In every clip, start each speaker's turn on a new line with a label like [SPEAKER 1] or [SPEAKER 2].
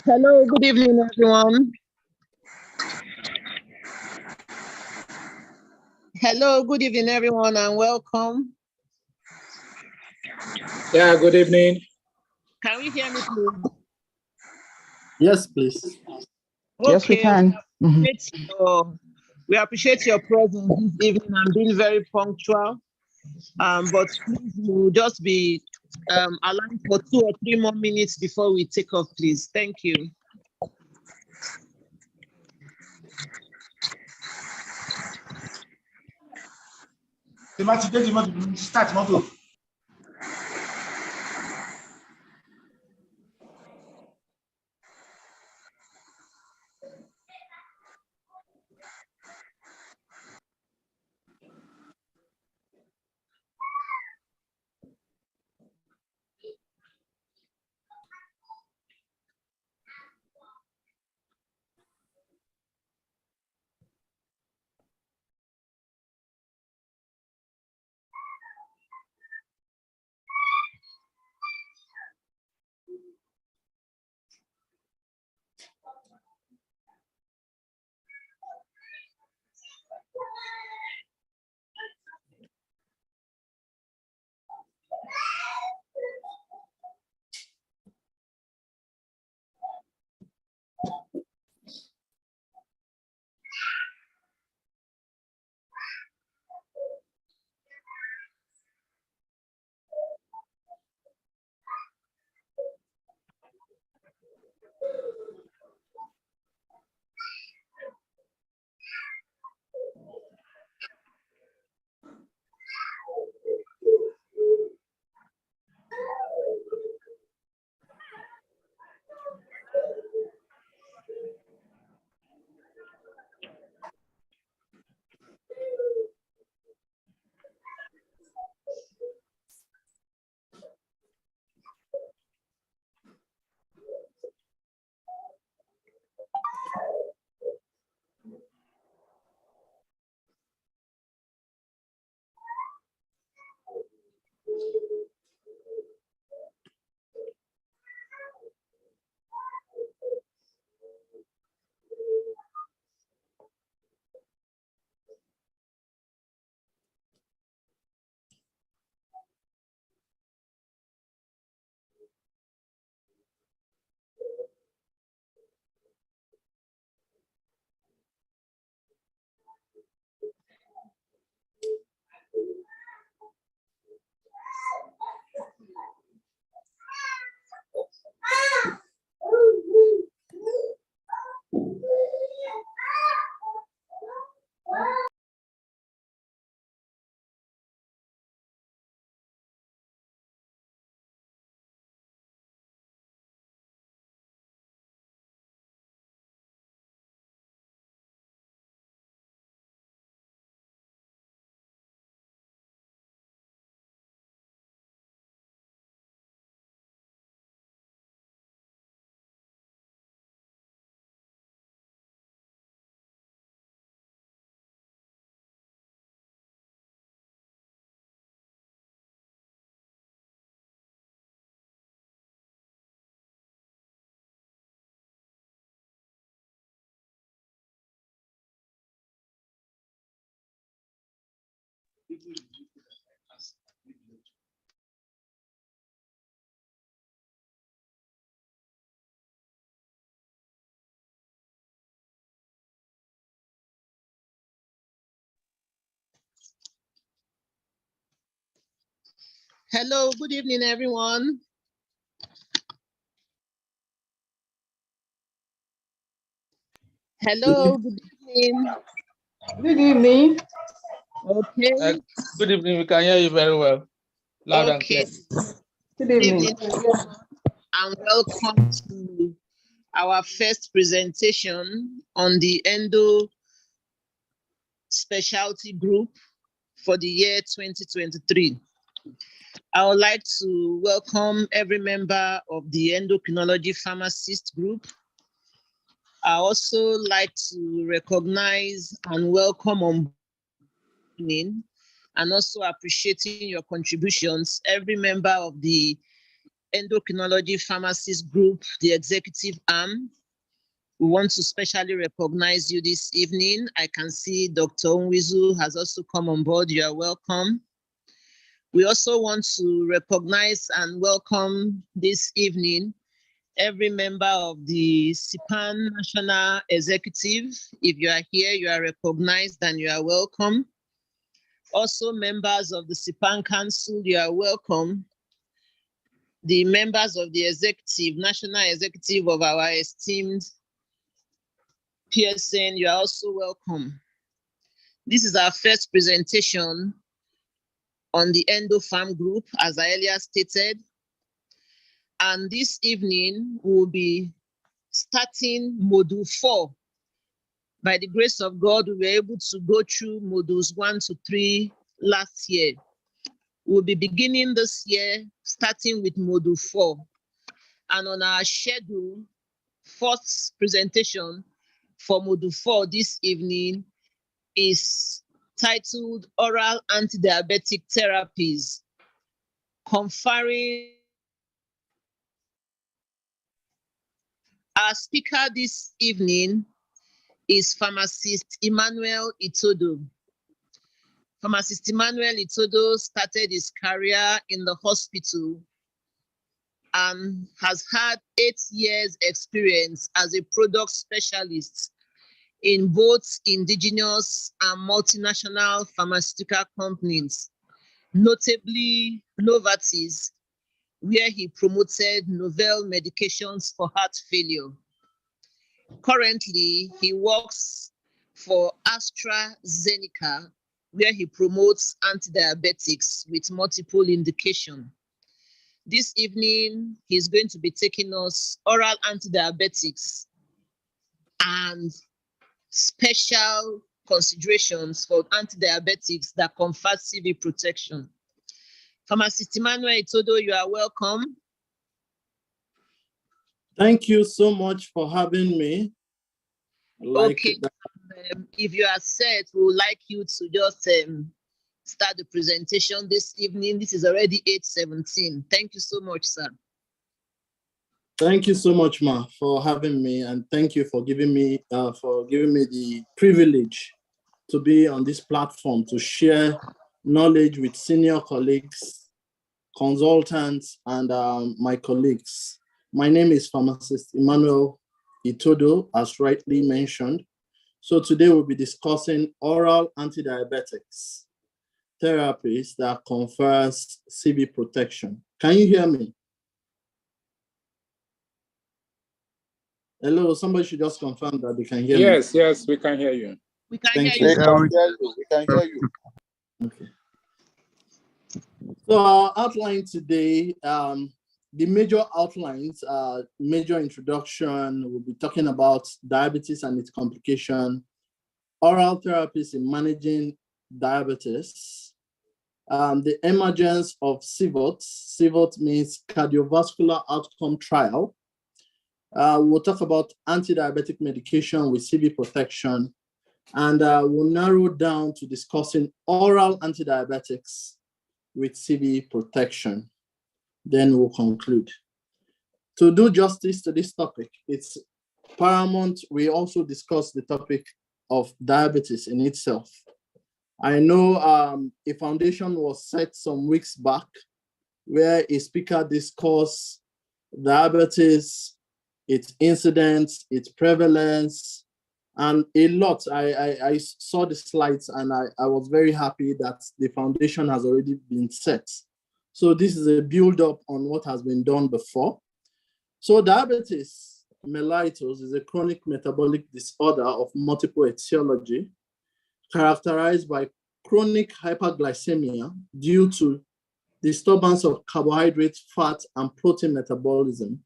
[SPEAKER 1] Hello, good evening, everyone. Hello, good evening, everyone, and welcome.
[SPEAKER 2] Yeah, good evening.
[SPEAKER 1] Can we hear me, please?
[SPEAKER 3] Yes, please.
[SPEAKER 1] Okay.
[SPEAKER 4] Yes, we can.
[SPEAKER 1] We appreciate your presence this evening and being very punctual. But please, we'll just be aligned for 2 or 3 more minutes before we take off, please. Thank you.
[SPEAKER 3] Start.
[SPEAKER 1] Hello, good evening, everyone. Hello, good evening.
[SPEAKER 2] Good evening.
[SPEAKER 1] Okay.
[SPEAKER 4] Good evening. We can hear you very well. Loud and clear.
[SPEAKER 2] Good evening.
[SPEAKER 1] And welcome to our first presentation on the endo specialty group for the year 2023. I would like to welcome every member of the endocrinology pharmacist group. I also like to recognize and welcome on and also appreciating your contributions, every member of the endocrinology pharmacist group, the executive arm. We want to specially recognize you this evening. I can see Dr. Onwizu has also come on board. You are welcome. We also want to recognize and welcome this evening every member of the CPAN National Executive. If you are here, you are recognized and you are welcome. Also, members of the CPAN Council, you are welcome. The members of the executive, national executive of our esteemed PSN, you are also welcome. This is our first presentation on the EndoPharm group, as I earlier stated. And this evening, we'll be starting module 4. By the grace of God, we were able to go through modules 1 to 3 last year. We'll be beginning this year, starting with module 4. And on our schedule, first presentation for module 4 this evening is titled Oral Antidiabetic Therapies, Confering. Our speaker this evening is pharmacist Emmanuel Itodo. Pharmacist Emmanuel Itodo started his career in the hospital and has had 8 years experience as a product specialist in both indigenous and multinational pharmaceutical companies, notably Novartis, where he promoted novel medications for heart failure. Currently, he works for AstraZeneca, where he promotes antidiabetics with multiple indications. This evening, he's going to be taking us oral antidiabetics and special considerations for antidiabetics that confer CV protection. Pharmacist Emmanuel Itodo, you are welcome.
[SPEAKER 3] Thank you so much for having me.
[SPEAKER 1] Okay, if you are set, we would like you to just start the presentation this evening. This is already 8:17. Thank you so much, sir.
[SPEAKER 3] Thank you so much, Ma, for having me, and thank you for giving me the privilege to be on this platform to share knowledge with senior colleagues, consultants, and my colleagues. My name is pharmacist Emmanuel Itodo, as rightly mentioned. So today we'll be discussing oral antidiabetics therapies that confers CV protection. Can you hear me? Hello, somebody should just confirm that they can hear me.
[SPEAKER 4] Yes, we can hear you.
[SPEAKER 1] We can
[SPEAKER 3] Thank
[SPEAKER 1] hear
[SPEAKER 3] you.
[SPEAKER 1] you.
[SPEAKER 5] We can hear you.
[SPEAKER 3] Okay. So our outline today, the major outlines, major introduction, we'll be talking about diabetes and its complication, oral therapies in managing diabetes, the emergence of CVOT. CVOT means cardiovascular outcome trial. We'll talk about anti-diabetic medication with CV protection, and we'll narrow down to discussing oral antidiabetics with CV protection. Then we'll conclude. To do justice to this topic, it's paramount we also discuss the topic of diabetes in itself. I know a foundation was set some weeks back where a speaker discussed diabetes, its incidence, its prevalence, and a lot. I saw the slides and I was very happy that the foundation has already been set. So this is a build-up on what has been done before. So diabetes mellitus is a chronic metabolic disorder of multiple etiology characterized by chronic hyperglycemia due to disturbance of carbohydrate, fat, and protein metabolism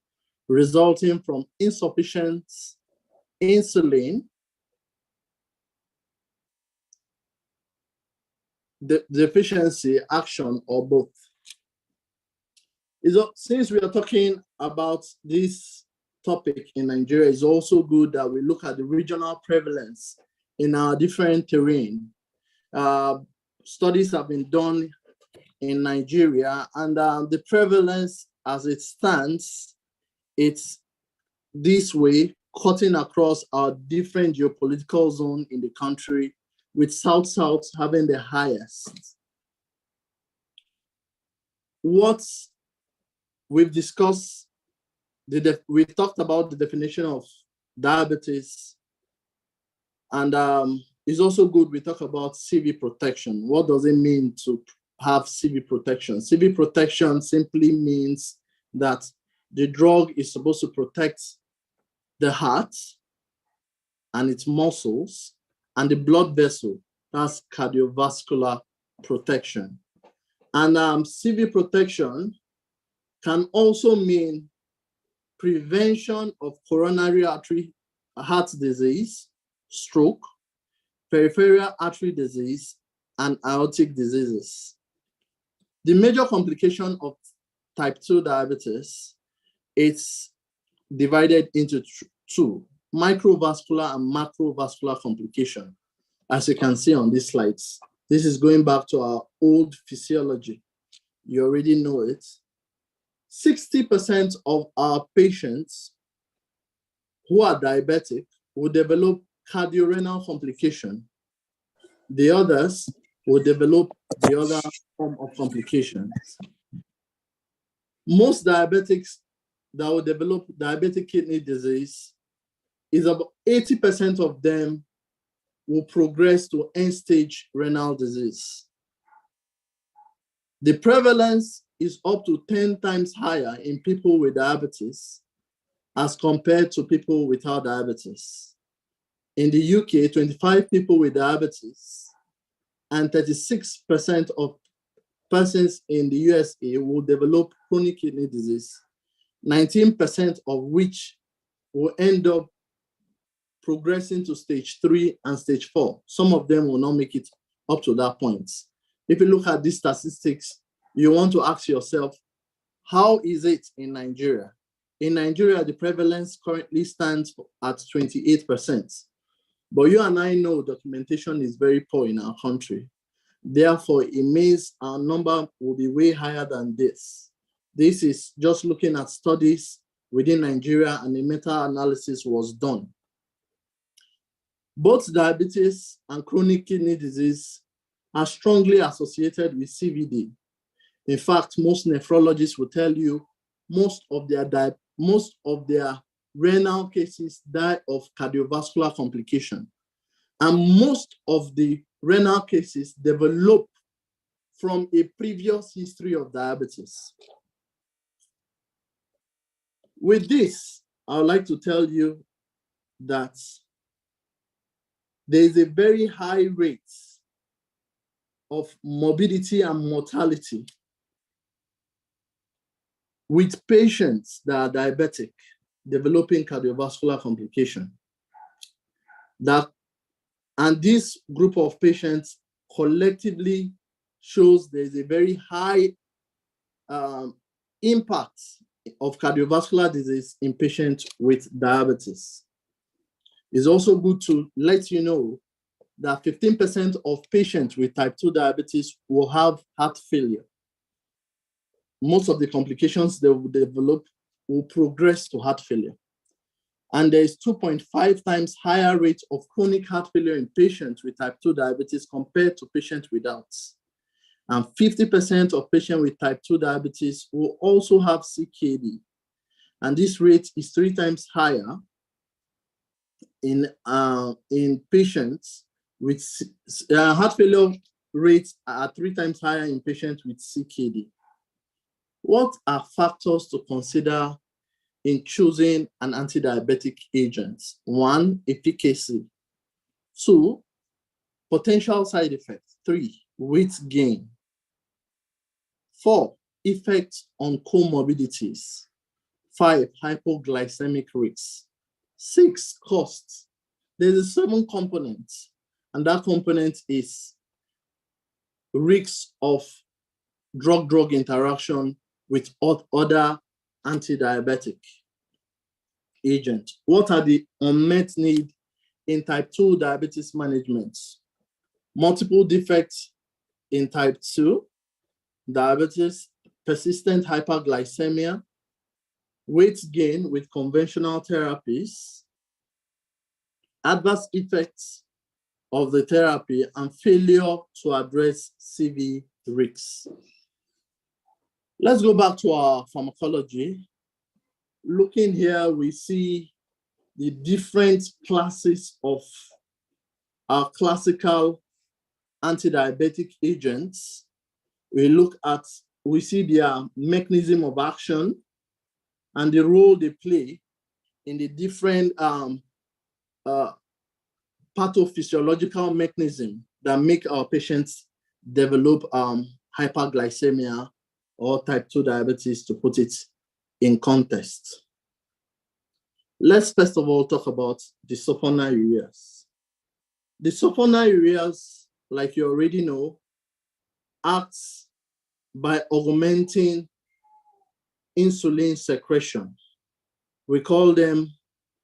[SPEAKER 3] resulting from insufficient insulin, deficiency, action, or both. Since we are talking about this topic in Nigeria, it's also good that we look at the regional prevalence in our different terrain. Studies have been done in Nigeria, and the prevalence as it stands, it's this way, cutting across our different geopolitical zone in the country, with South-South having the highest. What we've discussed, we talked about the definition of diabetes, and it's also good we talk about CV protection. What does it mean to have CV protection? CV protection simply means that the drug is supposed to protect the heart and its muscles and the blood vessel. That's cardiovascular protection. And CV protection can also mean prevention of coronary artery heart disease, stroke, peripheral artery disease, and aortic diseases. The major complication of type 2 diabetes, it's divided into two, microvascular and macrovascular complication. As you can see on these slides, this is going back to our old physiology. You already know it. 60% of our patients who are diabetic will develop cardiorenal complication. The others will develop the other form of complications. Most diabetics that will develop diabetic kidney disease, is about 80% of them will progress to end-stage renal disease. The prevalence is up to 10 times higher in people with diabetes as compared to people without diabetes. In the UK, 25 people with diabetes and 36% of persons in the USA will develop chronic kidney disease, 19% of which will end up progressing to stage 3 and stage 4. Some of them will not make it up to that point. If you look at these statistics, you want to ask yourself, how is it in Nigeria? In Nigeria, the prevalence currently stands at 28%. But you and I know documentation is very poor in our country. Therefore, it means our number will be way higher than this. This is just looking at studies within Nigeria, and a meta-analysis was done. Both diabetes and chronic kidney disease are strongly associated with CVD. In fact, most nephrologists will tell you most of their renal cases die of cardiovascular complication. And most of the renal cases develop from a previous history of diabetes. With this, I would like to tell you that there is a very high rate of morbidity and mortality with patients that are diabetic developing cardiovascular complication. And this group of patients collectively shows there's a very high impact of cardiovascular disease in patients with diabetes. It's also good to let you know that 15% of patients with type 2 diabetes will have heart failure. Most of the complications they will develop will progress to heart failure. And there is 2.5 times higher rate of chronic heart failure in patients with type 2 diabetes compared to patients without. And 50% of patients with type 2 diabetes will also have CKD. And this rate is 3 times higher in patients with heart failure rates are 3 times higher in patients with CKD. What are factors to consider in choosing an anti-diabetic agent? 1, efficacy. 2, potential side effects. 3, weight gain. 4, effects on comorbidities. 5, hypoglycemic risks. 6, costs. There's a 7th component, and that component is risks of drug-drug interaction with other anti-diabetic agents. What are the unmet needs in type 2 diabetes management? Multiple defects in type 2 diabetes, persistent hyperglycemia, weight gain with conventional therapies, adverse effects of the therapy, and failure to address CV risks. Let's go back to our pharmacology. Looking here, we see the different classes of our classical anti-diabetic agents. We see their mechanism of action and the role they play in the different pathophysiological mechanism that make our patients develop hyperglycemia or type 2 diabetes, to put it in context. Let's first of all talk about the sulfonylureas. The sulfonylureas, like you already know, acts by augmenting insulin secretion. We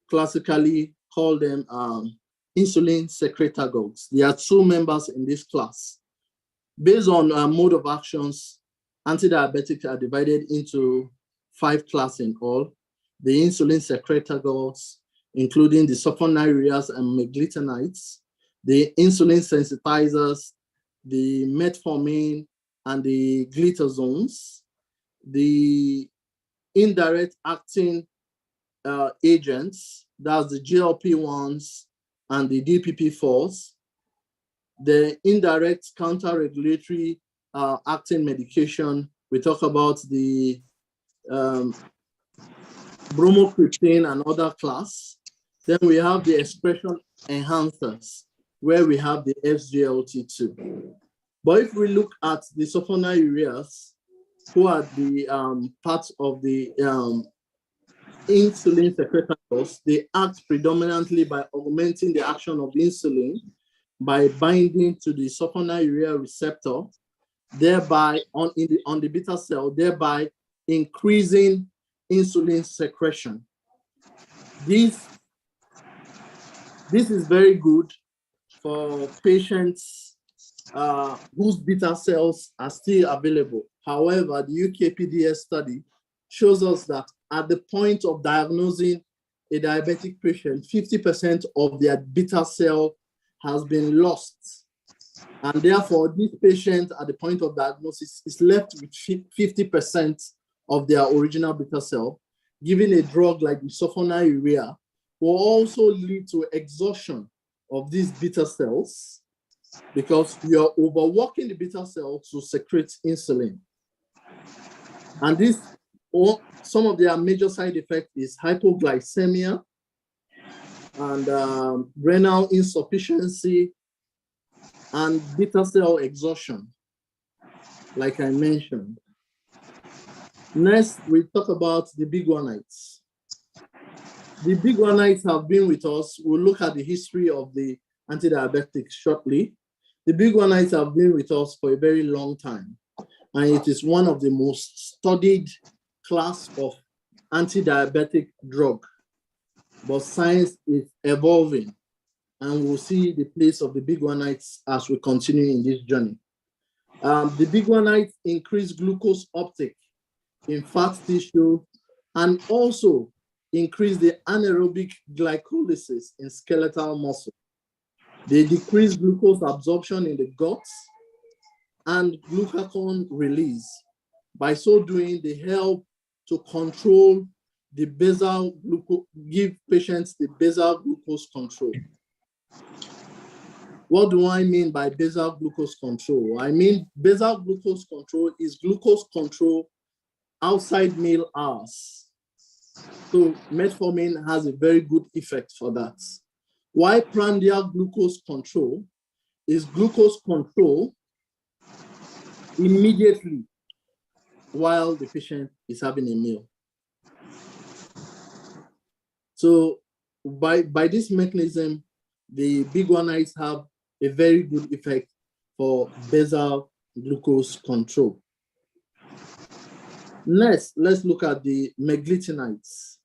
[SPEAKER 3] classically call them insulin secretagogues. There are 2 members in this class. Based on mode of actions, anti-diabetics are divided into 5 classes in all. The insulin secretagogues, including the sulfonylureas and meglitinides, the insulin sensitizers, the metformin, and the glitazones, the indirect acting agents, that's the GLP-1s and the DPP-4s, the indirect counter-regulatory acting medication. We talk about the bromocriptine and other class. Then we have the expression enhancers, where we have the SGLT2. But if we look at the sulfonylureas, who are the parts of the insulin secretagogues, they act predominantly by augmenting the action of insulin by binding to the sulfonylurea receptor, thereby on the beta cell, thereby increasing insulin secretion. This is very good for patients whose beta cells are still available. However, the UK-PDS study shows us that at the point of diagnosing a diabetic patient, 50% of their beta cell has been lost. And therefore, this patient at the point of diagnosis is left with 50% of their original beta cell. Giving a drug like the sulfonylurea will also lead to exhaustion of these beta cells, because you're overworking the beta cell to secrete insulin. And some of their major side effects is hypoglycemia and renal insufficiency and beta cell exhaustion, like I mentioned. Next, we talk about the big guanites. The big guanites have been with us. We'll look at the history of the anti-diabetics shortly. The big guanites have been with us for a very long time, and it is one of the most studied class of anti-diabetic drug. But science is evolving, and we'll see the place of the big guanites as we continue in this journey. The big guanites increase glucose uptake in fat tissue and also increase the anaerobic glycolysis in skeletal muscle. They decrease glucose absorption in the guts and glucagon release. By so doing, they help to control the basal glucose, give patients the basal glucose control. What do I mean by basal glucose control? I mean basal glucose control is glucose control outside meal hours. So metformin has a very good effect for that. Why prandial glucose control is glucose control immediately while the patient is having a meal. So by this mechanism, the big guanites have a very good effect for basal glucose control. Next, let's look at the meglitinides.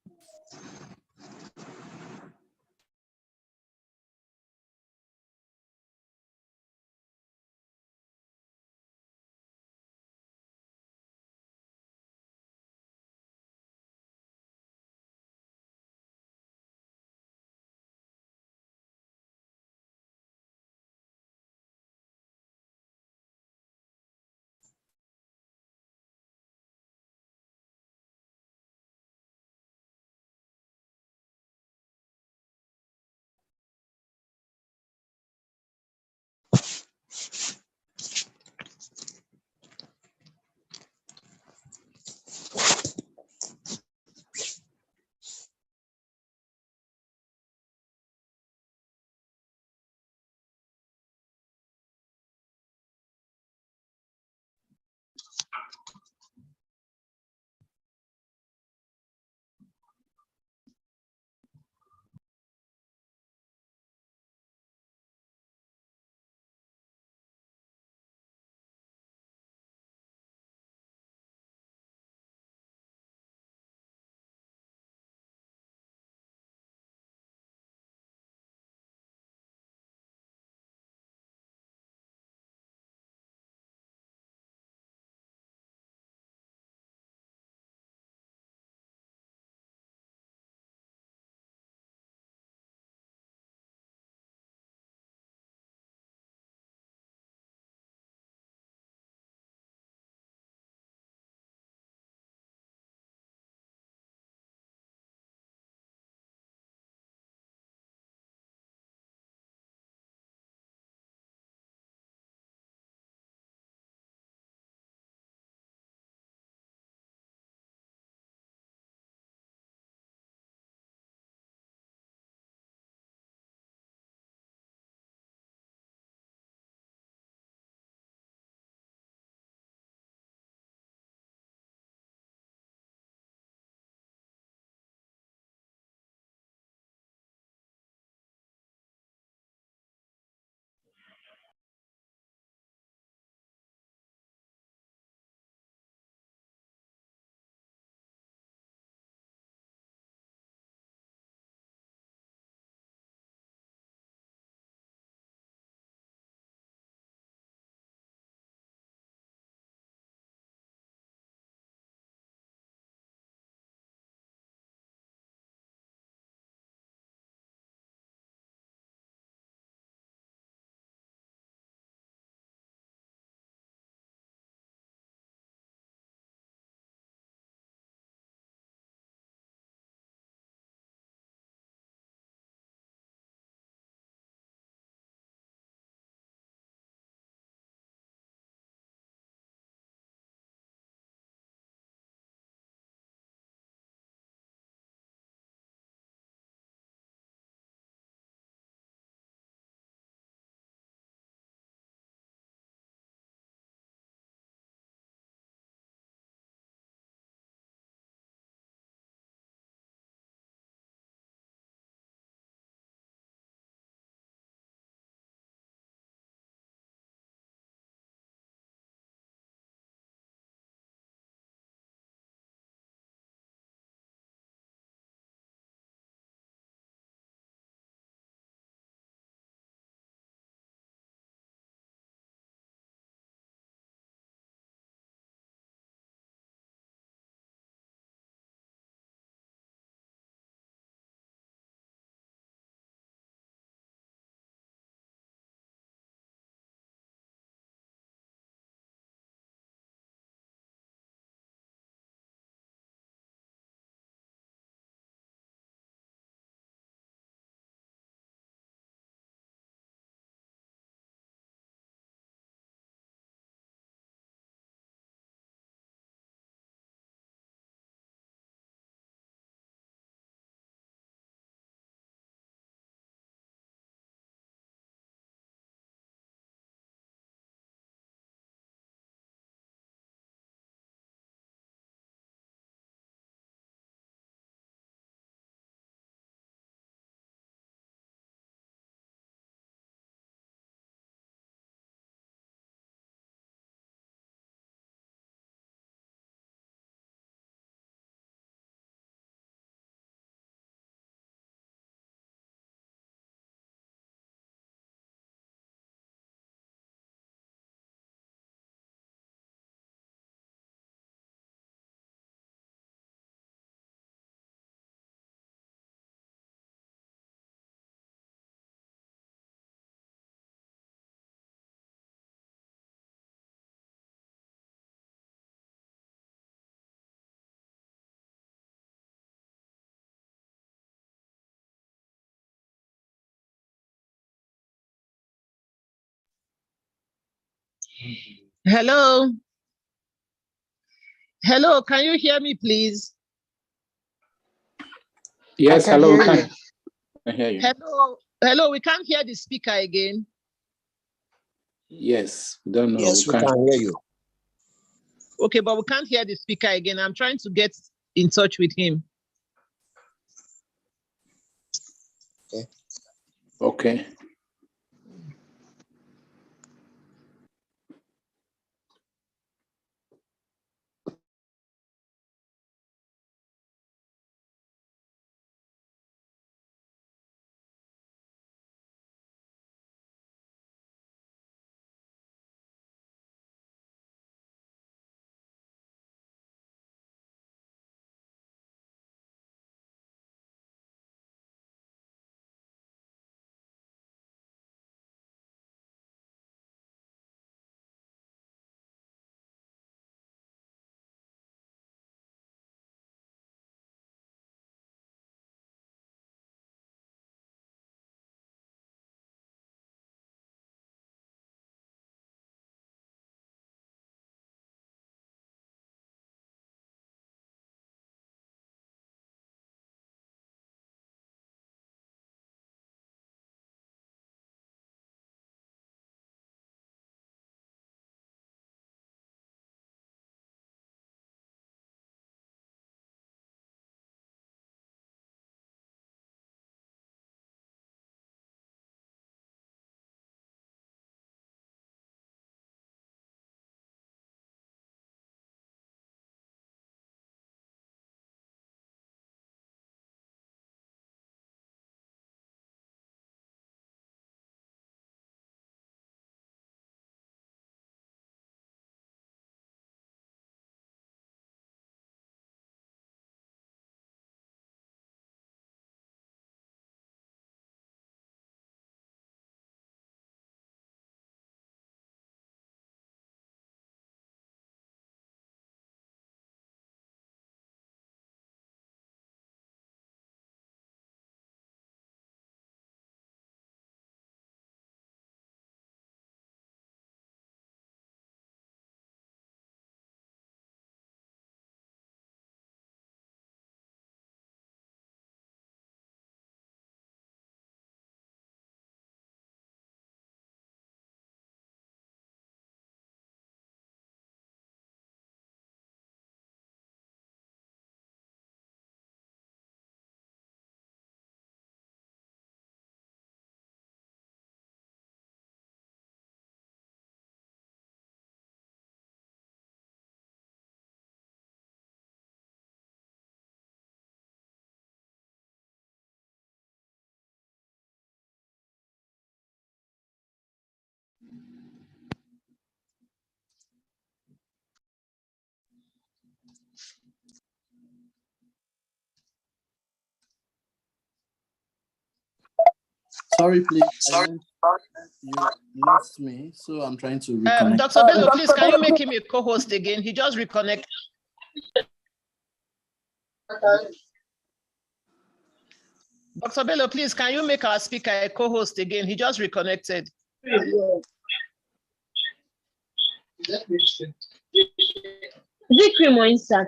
[SPEAKER 1] Hello. Hello, can you hear me, please?
[SPEAKER 5] Yes, hello. I hear you.
[SPEAKER 1] Hello, we can't hear the speaker again.
[SPEAKER 5] Yes, we don't know.
[SPEAKER 6] Yes, we can hear you.
[SPEAKER 1] Okay, but we can't hear the speaker again. I'm trying to get in touch with him.
[SPEAKER 5] Okay.
[SPEAKER 3] Sorry, please. You lost me, so I'm trying to reconnect.
[SPEAKER 1] Dr. Bello, please, can you make him a co-host again? He just reconnected. Dr. Bello, please, can you make our speaker a co-host again? He just reconnected.
[SPEAKER 2] Is it cream or insert?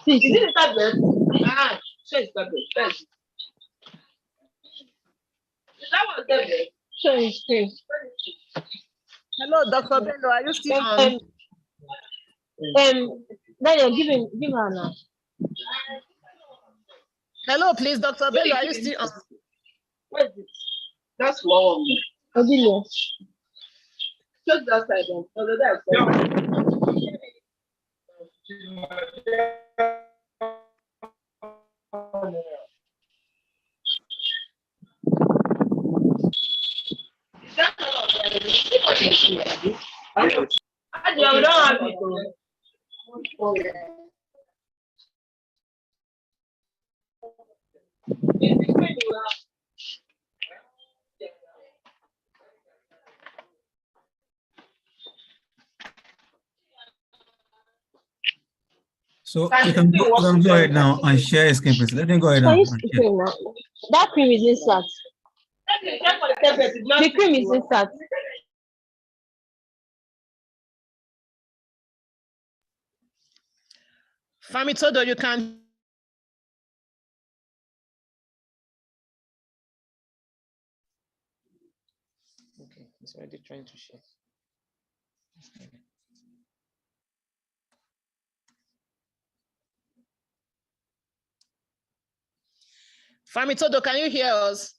[SPEAKER 2] Is it a tablet? Ah, sure, it's tablet. Is that one tablet? Sure, it's cream.
[SPEAKER 1] Hello, Dr. Bello, are you still on?
[SPEAKER 2] Daniel, give her now.
[SPEAKER 1] Hello, please, Dr. Bello, are you still on?
[SPEAKER 2] What is it? That's long. Odile. Just that side. Other that side.
[SPEAKER 7] So you can go ahead now and share your screen, please. Let me go ahead now.
[SPEAKER 2] That cream is insert. The cream is insert.
[SPEAKER 1] Famitodo, you can. Okay, he's already trying to share. Famitodo, can you hear us?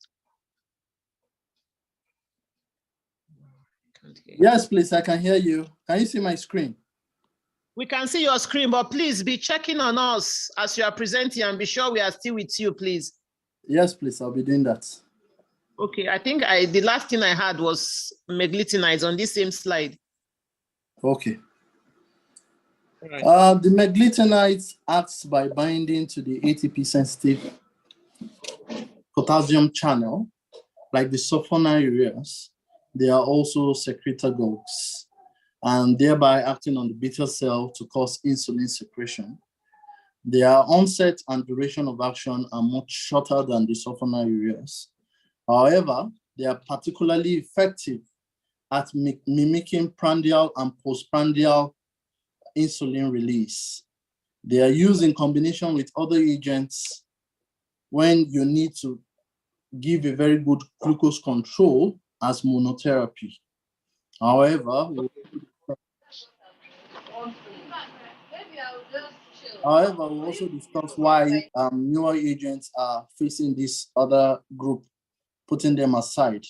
[SPEAKER 3] Yes, please, I can hear you. Can you see my screen?
[SPEAKER 1] We can see your screen, but please be checking on us as you are presenting and be sure we are still with you, please.
[SPEAKER 3] Yes, please, I'll be doing that.
[SPEAKER 1] Okay, I think the last thing I had was meglitinides on this same slide.
[SPEAKER 3] Okay.
[SPEAKER 1] Right.
[SPEAKER 3] The meglitinides acts by binding to the ATP-sensitive potassium channel, like the sulfonylureas. They are also secretagogues, and thereby acting on the beta cell to cause insulin secretion. Their onset and duration of action are much shorter than the sulfonylureas. However, they are particularly effective at mimicking prandial and postprandial insulin release. They are used in combination with other agents when you need to give a very good glucose control as monotherapy. However, we'll also discuss why newer agents are facing this other group, putting them aside.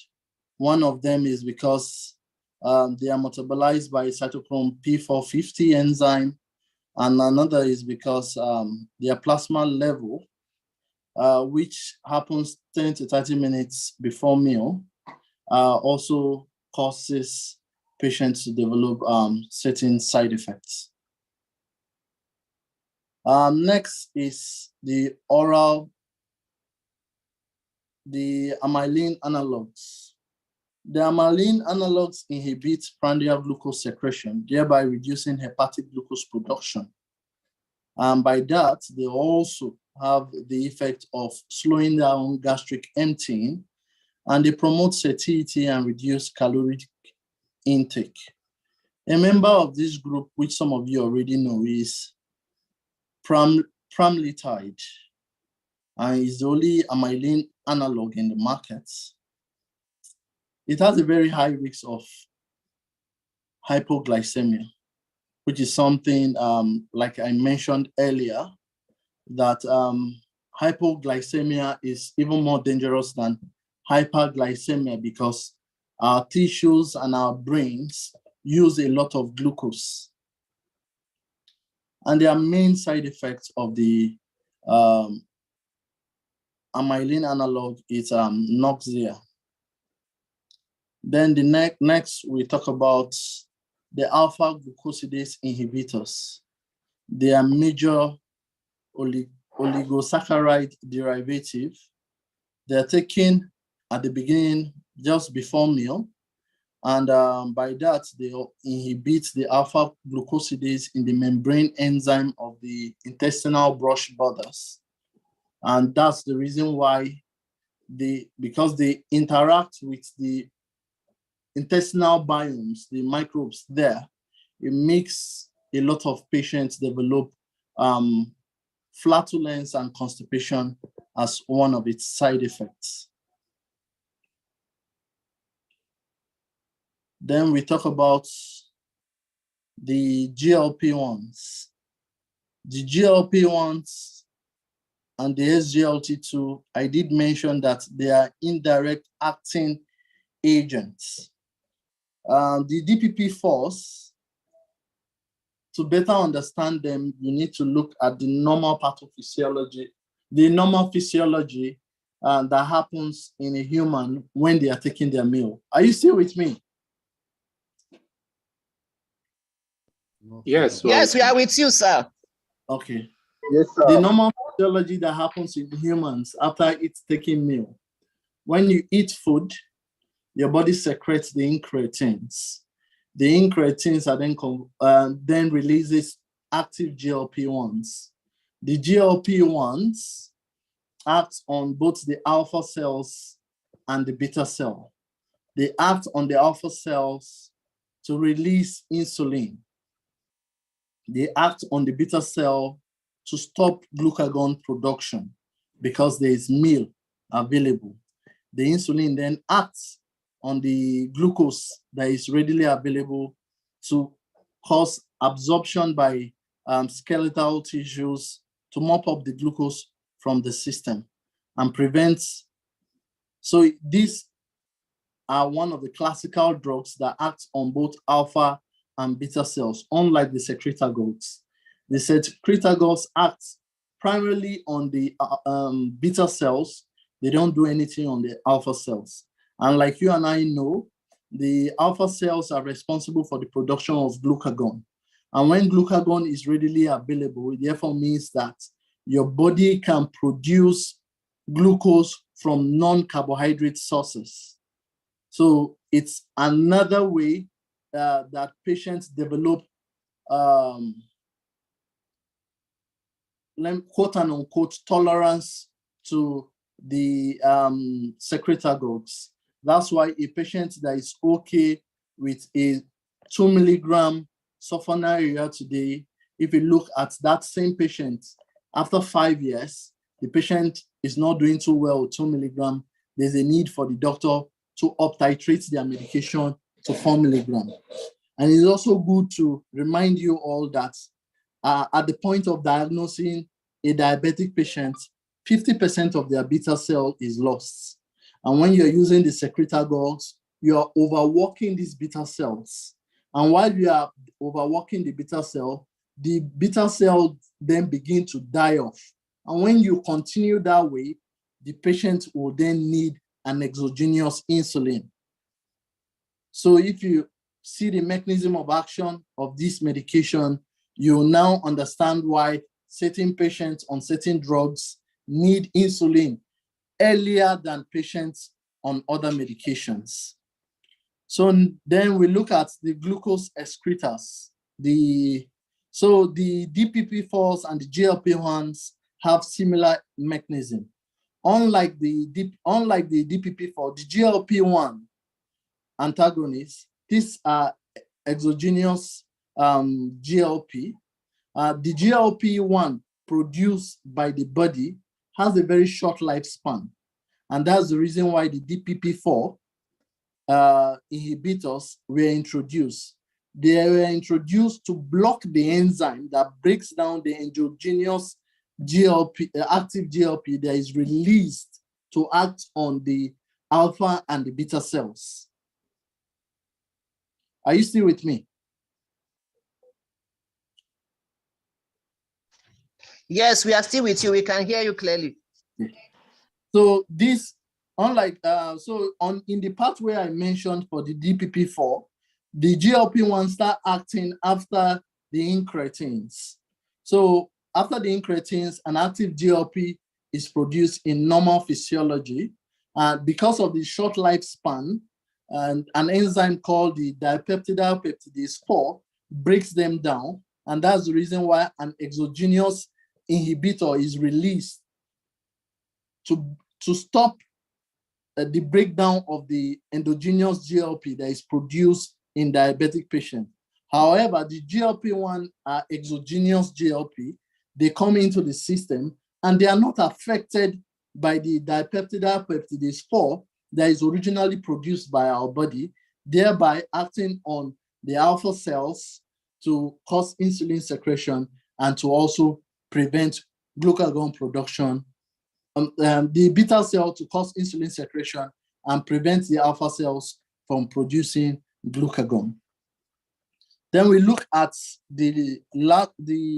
[SPEAKER 3] One of them is because they are metabolized by cytochrome P450 enzyme, and another is because their plasma level, which happens 10 to 30 minutes before meal, also causes patients to develop certain side effects. Next is the amylin analogs. The amylin analogs inhibit prandial glucose secretion, thereby reducing hepatic glucose production. And by that, they also have the effect of slowing down gastric emptying, and they promote satiety and reduce caloric intake. A member of this group, which some of you already know, is pramlintide, and is the only amylin analog in the market. It has a very high risk of hypoglycemia, which is something, like I mentioned earlier, that hypoglycemia is even more dangerous than hyperglycemia because our tissues and our brains use a lot of glucose. And their main side effects of the amylin analog is nausea. Then the next we talk about the alpha glucosidase inhibitors. They are major oligosaccharide derivative. They're taken at the beginning, just before meal. And by that, they inhibit the alpha glucosidase in the membrane enzyme of the intestinal brush borders. And that's the reason why because they interact with the intestinal biomes, the microbes there, it makes a lot of patients develop flatulence and constipation as one of its side effects. Then we talk about the GLP-1s. The GLP-1s and the SGLT2, I did mention that they are indirect acting agents. The DPP-4s, to better understand them, you need to look at the normal pathophysiology, the normal physiology that happens in a human when they are taking their meal. Are you still with me?
[SPEAKER 5] Yes.
[SPEAKER 1] Yes, we are with you, sir.
[SPEAKER 3] Okay.
[SPEAKER 5] Yes, sir.
[SPEAKER 3] The normal physiology that happens in humans after it's taking meal. When you eat food, your body secretes the incretins. The incretins are then releases active GLP-1s. The GLP-1s act on both the alpha cells and the beta cell. They act on the alpha cells to release insulin. They act on the beta cell to stop glucagon production because there is meal available. The insulin then acts on the glucose that is readily available to cause absorption by skeletal tissues to mop up the glucose from the system and prevents. So these are one of the classical drugs that act on both alpha and beta cells, unlike the secretagogues. The secretagogues act primarily on the beta cells. They don't do anything on the alpha cells. And like you and I know, the alpha cells are responsible for the production of glucagon. And when glucagon is readily available, it therefore means that your body can produce glucose from non-carbohydrate sources. So it's another way that patients develop quote and unquote tolerance to the secretagogues. That's why a patient that is okay with a 2 milligram sulfonylurea today, if you look at that same patient after 5 years, the patient is not doing too well with 2 milligram. There's a need for the doctor to up-titrate their medication to 4 milligram. And it's also good to remind you all that at the point of diagnosing a diabetic patient, 50% of their beta cell is lost. And when you're using the secretagogues, you're overworking these beta cells. And while you are overworking the beta cell then begin to die off. And when you continue that way, the patient will then need an exogenous insulin. So if you see the mechanism of action of this medication, you now understand why certain patients on certain drugs need insulin earlier than patients on other medications. So then we look at the glucose excretors. So the DPP-4s and the GLP-1s have similar mechanism. Unlike the DPP-4, the GLP-1 antagonists, these are exogenous GLP. The GLP-1 produced by the body has a very short lifespan. And that's the reason why the DPP-4 inhibitors were introduced. They were introduced to block the enzyme that breaks down the endogenous GLP, active GLP that is released to act on the alpha and the beta cells. Are you still with me?
[SPEAKER 1] Yes, we are still with you. We can hear you clearly.
[SPEAKER 3] So this, unlike, in the pathway I mentioned for the DPP-4, the GLP-1 start acting after the incretins. So after the incretins, an active GLP is produced in normal physiology. Because of the short lifespan, and an enzyme called the dipeptidyl peptidase 4 breaks them down. And that's the reason why an exogenous inhibitor is released to stop the breakdown of the endogenous GLP that is produced in diabetic patients. However, the GLP-1 are exogenous GLP. They come into the system and they are not affected by the dipeptidyl peptidase 4 that is originally produced by our body, thereby acting on the alpha cells to cause insulin secretion and to also prevent glucagon production. The beta cell to cause insulin secretion and prevent the alpha cells from producing glucagon. Then we look at the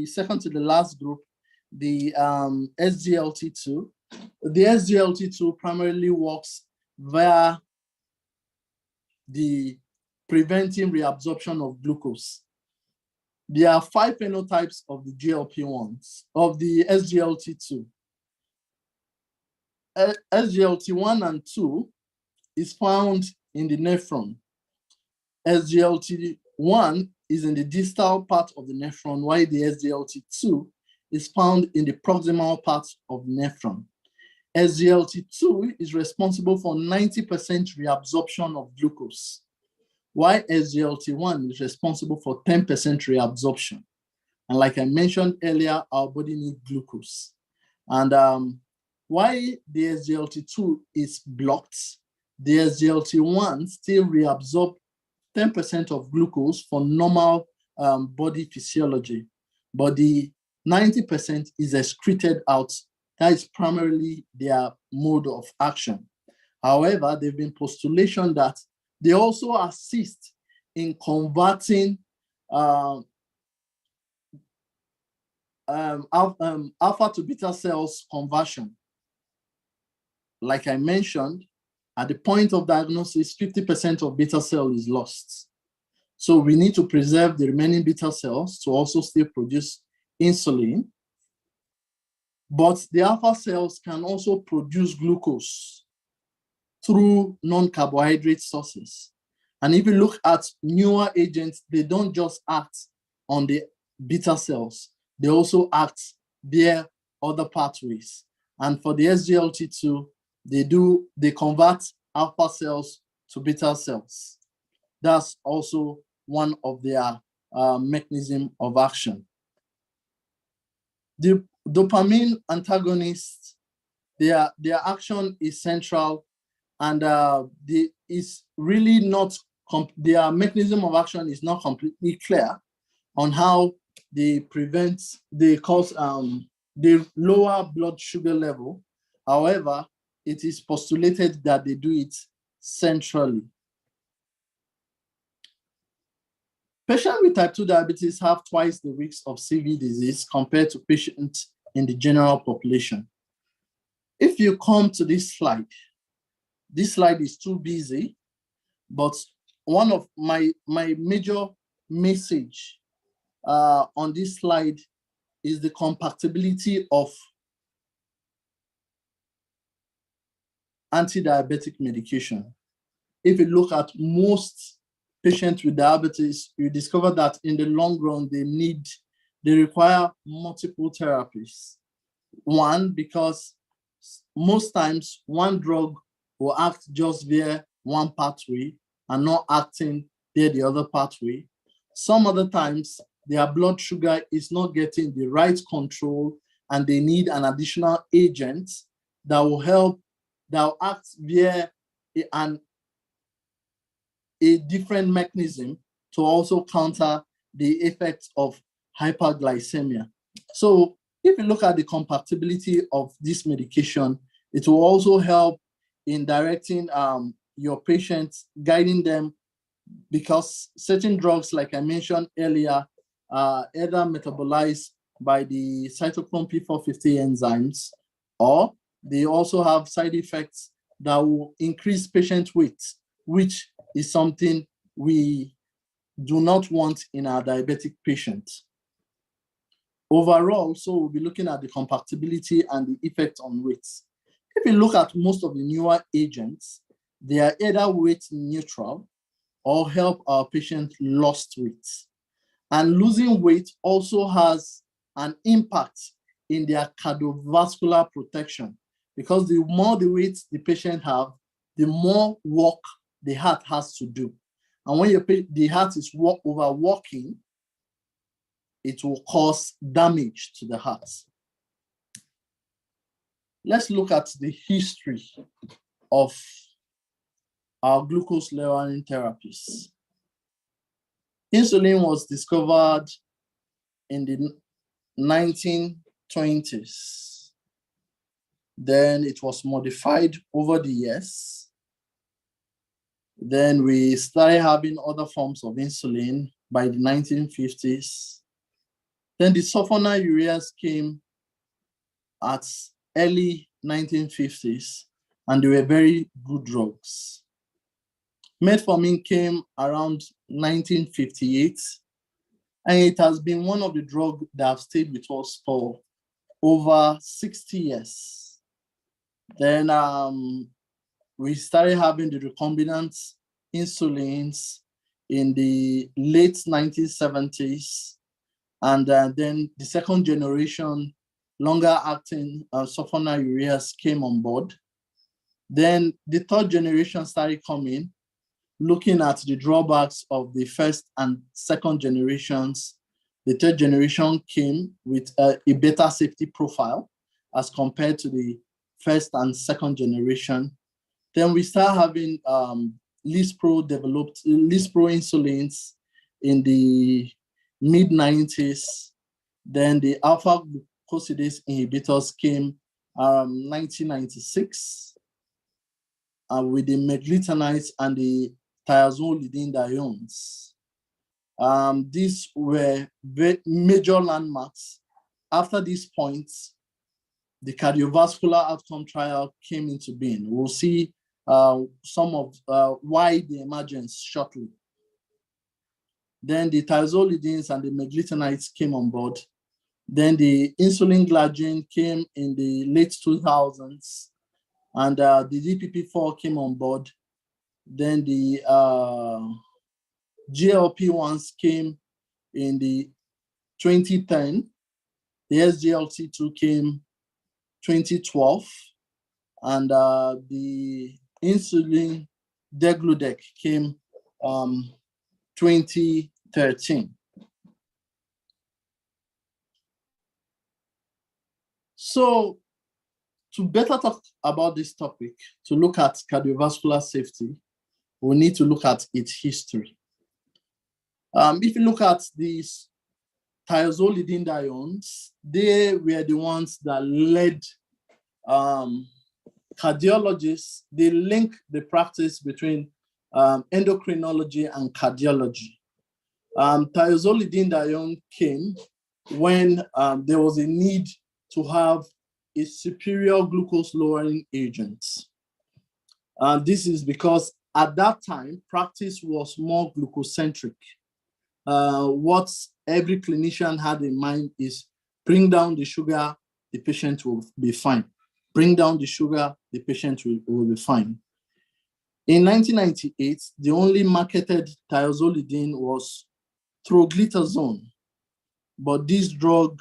[SPEAKER 3] second to the last group, the SGLT2. The SGLT2 primarily works via the preventing reabsorption of glucose. There are 5 phenotypes of the GLP-1s, of the SGLT2. SGLT1 and 2 is found in the nephron. SGLT1 is in the distal part of the nephron, while the SGLT2 is found in the proximal part of the nephron. SGLT2 is responsible for 90% reabsorption of glucose, while SGLT1 is responsible for 10% reabsorption. And like I mentioned earlier, our body needs glucose. And why the SGLT2 is blocked, the SGLT1 still reabsorb 10% of glucose for normal body physiology, but the 90% is excreted out. That is primarily their mode of action. However, there have been postulation that they also assist in converting alpha to beta cells conversion. Like I mentioned, at the point of diagnosis, 50% of beta cell is lost. So we need to preserve the remaining beta cells to also still produce insulin. But the alpha cells can also produce glucose through non-carbohydrate sources. And if you look at newer agents, they don't just act on the beta cells, they also act via other pathways. And for the SGLT2, they convert alpha cells to beta cells. That's also one of their mechanism of action. The dopamine antagonists, their action is central, and is really not, their mechanism of action is not completely clear on how they lower blood sugar level. However, it is postulated that they do it centrally. Patients with type 2 diabetes have twice the risk of CV disease compared to patients in the general population. If you come to this slide is too busy, but one of my major message on this slide is the compatibility of anti-diabetic medication. If you look at most patients with diabetes, you discover that in the long run, they require multiple therapies. One, because most times one drug will act just via one pathway and not acting via the other pathway. Some other times, their blood sugar is not getting the right control and they need an additional agent that will help, that will act via a different mechanism to also counter the effects of hyperglycemia. So if you look at the compatibility of this medication, it will also help in directing your patients, guiding them, because certain drugs, like I mentioned earlier, are either metabolized by the cytochrome P450 enzymes, or they also have side effects that will increase patient weight, which is something we do not want in our diabetic patients. Overall, so we'll be looking at the compatibility and the effect on weight. If you look at most of the newer agents, they are either weight neutral or help our patients lose weight. And losing weight also has an impact in their cardiovascular protection, because the more the weight the patient have, the more work the heart has to do. And when the heart is overworking, it will cause damage to the heart. Let's look at the history of our glucose lowering therapies. Insulin was discovered in the 1920s. Then it was modified over the years. Then we started having other forms of insulin by the 1950s. Then the sulfonylureas came at early 1950s, and they were very good drugs. Metformin came around 1958, and it has been one of the drugs that have stayed with us for over 60 years. Then we started having the recombinant insulins in the late 1970s, and then the second generation longer-acting sulfonylureas came on board. Then the third generation started coming, looking at the drawbacks of the first and second generations. The third generation came with a better safety profile as compared to the first and second generation. Then we start having Lispro insulins in the mid-90s. Then the alpha glucosidase inhibitors came 1996 with the meglitinides and the thiazolidinediones. These were major landmarks. After these points, the cardiovascular outcome trial came into being. We'll see some of why the emergence shortly. Then the thiazolidines and the meglitinides came on board. Then the insulin glargine came in the late 2000s, and the DPP-4 came on board. Then the GLP-1s came in the 2010. The SGLT2 came 2012, and the insulin degludec came 2013. So to better talk about this topic, to look at cardiovascular safety, we need to look at its history. If you look at these thiazolidinediones, they were the ones that led cardiologists. They link the practice between endocrinology and cardiology. Thiazolidinedione came when there was a need to have a superior glucose lowering agent. This is because at that time, practice was more glucocentric. What every clinician had in mind is bring down the sugar, the patient will be fine. Bring down the sugar, the patient will be fine. In 1998, the only marketed thiazolidine was troglitazone, but this drug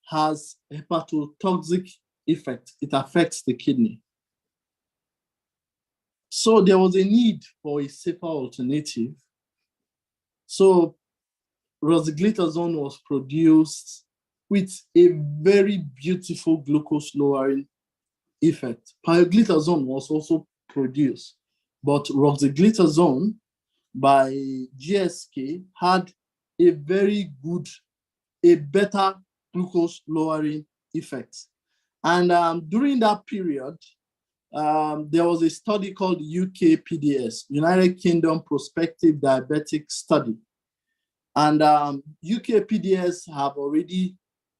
[SPEAKER 3] has hepatotoxic effect. It affects the kidney. So there was a need for a safer alternative. So rosiglitazone was produced with a very beautiful glucose lowering effect. Pioglitazone was also produced, but rosiglitazone by GSK had a very good, a better glucose lowering effect. And during that period, there was a study called UKPDS, United Kingdom Prospective Diabetic Study. And UKPDS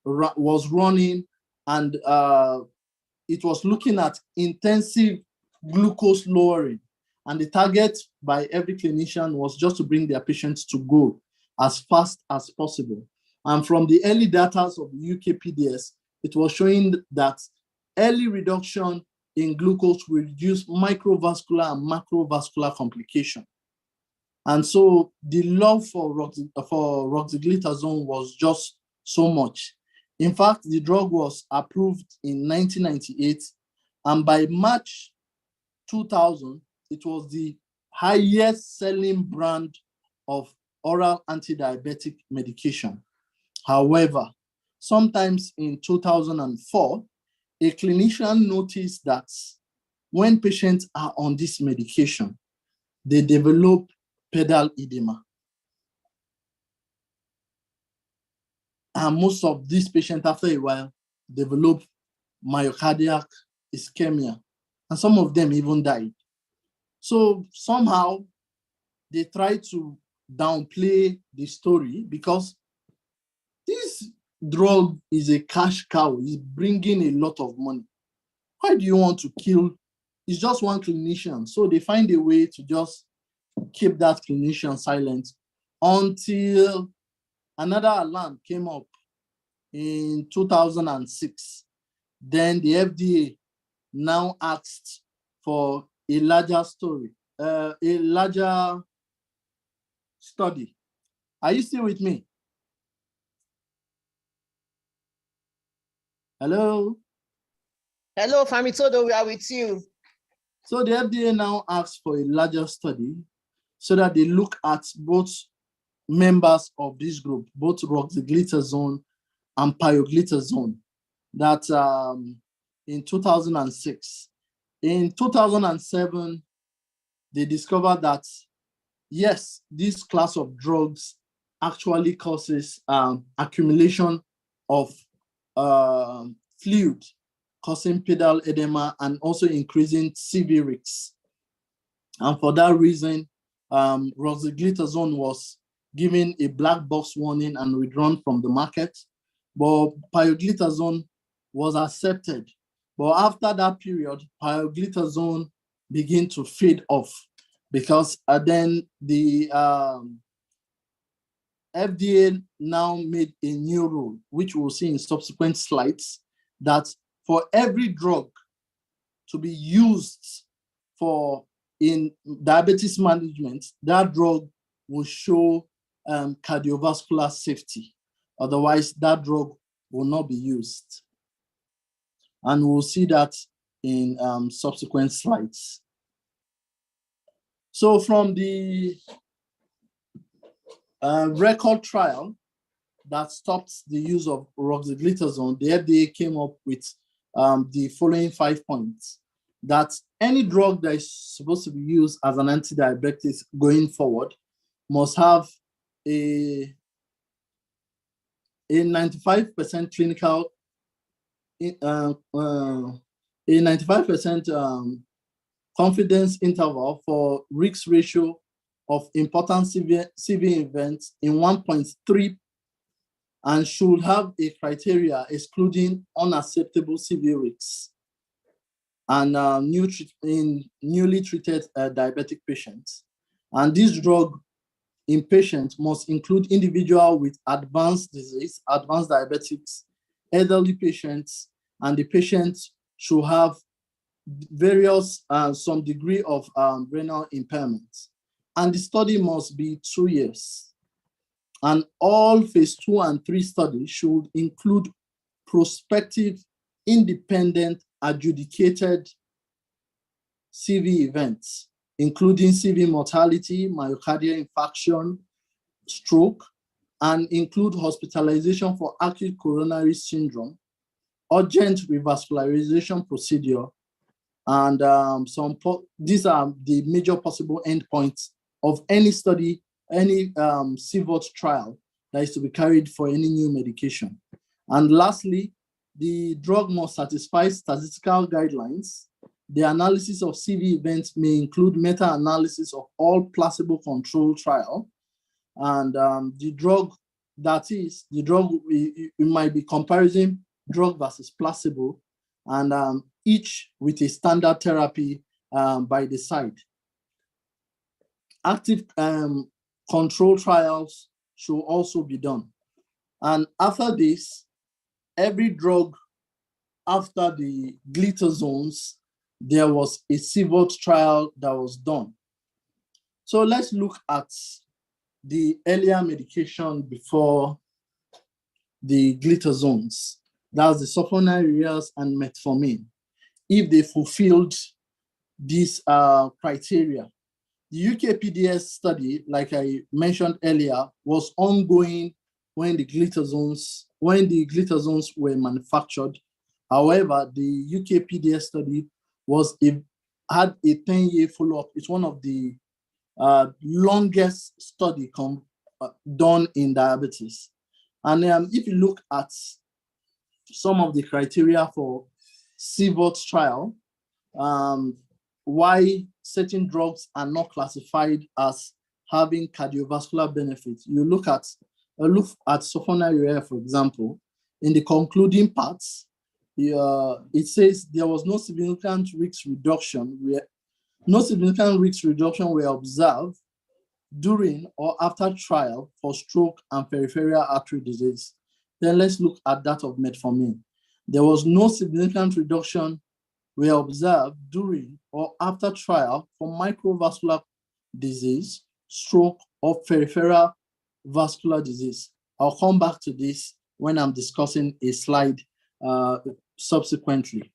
[SPEAKER 3] was running, and it was looking at intensive glucose lowering. And the target by every clinician was just to bring their patients to goal as fast as possible. And from the early data of the UKPDS, it was showing that early reduction in glucose will reduce microvascular and macrovascular complication. And so the love for rosiglitazone was just so much. In fact, the drug was approved in 1998, and by March 2000, it was the highest selling brand of oral anti-diabetic medication. However, sometimes in 2004, a clinician noticed that when patients are on this medication, they develop pedal edema. And most of these patients, after a while, develop myocardial ischemia, and some of them even died. So somehow they try to downplay the story because this drug is a cash cow. It's bringing a lot of money. Why do you want to kill? It's just one clinician. So they find a way to just keep that clinician silent until another alarm came up in 2006. Then the FDA now asked for a larger study. Are you still with me? Hello?
[SPEAKER 1] Hello, Famitodo, we are with you.
[SPEAKER 3] So the FDA now asks for a larger study so that they look at both members of this group, both roxaglitazone and pioglitazone, that in 2006. In 2007, they discovered that, yes, this class of drugs actually causes accumulation of fluid, causing pedal edema and also increasing CV risks. And for that reason, roxaglitazone was given a black box warning and withdrawn from the market, but pioglitazone was accepted. But after that period, pioglitazone began to fade off because then the FDA now made a new rule, which we'll see in subsequent slides, that for every drug to be used for in diabetes management, that drug will show cardiovascular safety. Otherwise, that drug will not be used. And we'll see that in subsequent slides. So from the record trial that stopped the use of roxaglitazone, the FDA came up with the following 5 points: that any drug that is supposed to be used as an antidiabetic going forward must have a 95% clinical, a 95% confidence interval for risk ratio of important CV events in 1.3, and should have a criteria excluding unacceptable CV risks and in newly treated diabetic patients. And this drug in patients must include individuals with advanced disease, advanced diabetics, elderly patients, and the patients should have various, some degree of renal impairment. And the study must be 2 years. And all phase 2 and 3 studies should include prospective, independent, adjudicated CV events, including CV mortality, myocardial infarction, stroke, and include hospitalization for acute coronary syndrome, urgent revascularization procedure, and these are the major possible endpoints of any study, any CVOT trial that is to be carried for any new medication. And lastly, the drug must satisfy statistical guidelines. The analysis of CV events may include meta-analysis of all placebo control trial. And the drug, it might be comparison drug versus placebo, and each with a standard therapy by the side. Active control trials should also be done. And after this, every drug after the glitazones, there was a CVOT trial that was done. So let's look at the earlier medication before the glitazones. That's the sulfonylureas and metformin. If they fulfilled these criteria. The UK PDS study, like I mentioned earlier, was ongoing when the glitazones were manufactured. However, the UK PDS study had a 10-year follow-up. It's one of the longest study done in diabetes. And if you look at some of the criteria for CVOT trial, why certain drugs are not classified as having cardiovascular benefits. You look at sulfonylurea, for example. In the concluding parts, it says there was no significant risk reduction. No significant risk reduction were observed during or after trial for stroke and peripheral artery disease. Then let's look at that of metformin. There was no significant reduction were observed during or after trial for microvascular disease, stroke, or peripheral vascular disease. I'll come back to this when I'm discussing a slide subsequently.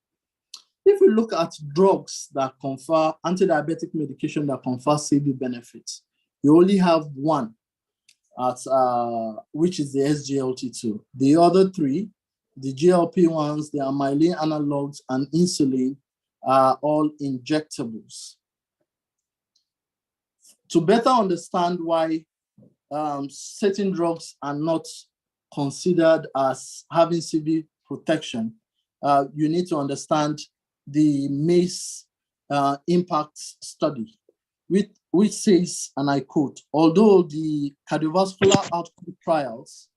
[SPEAKER 3] If we look at drugs that confer antidiabetic medication that confer CV benefits, you only have one, at which is the SGLT2. The other three, the GLP-1s, the amylin analogs, and insulin are all injectables. To better understand why certain drugs are not considered as having CV protection, you need to understand the MACE impact study, which says, and I quote, although the cardiovascular outcome trials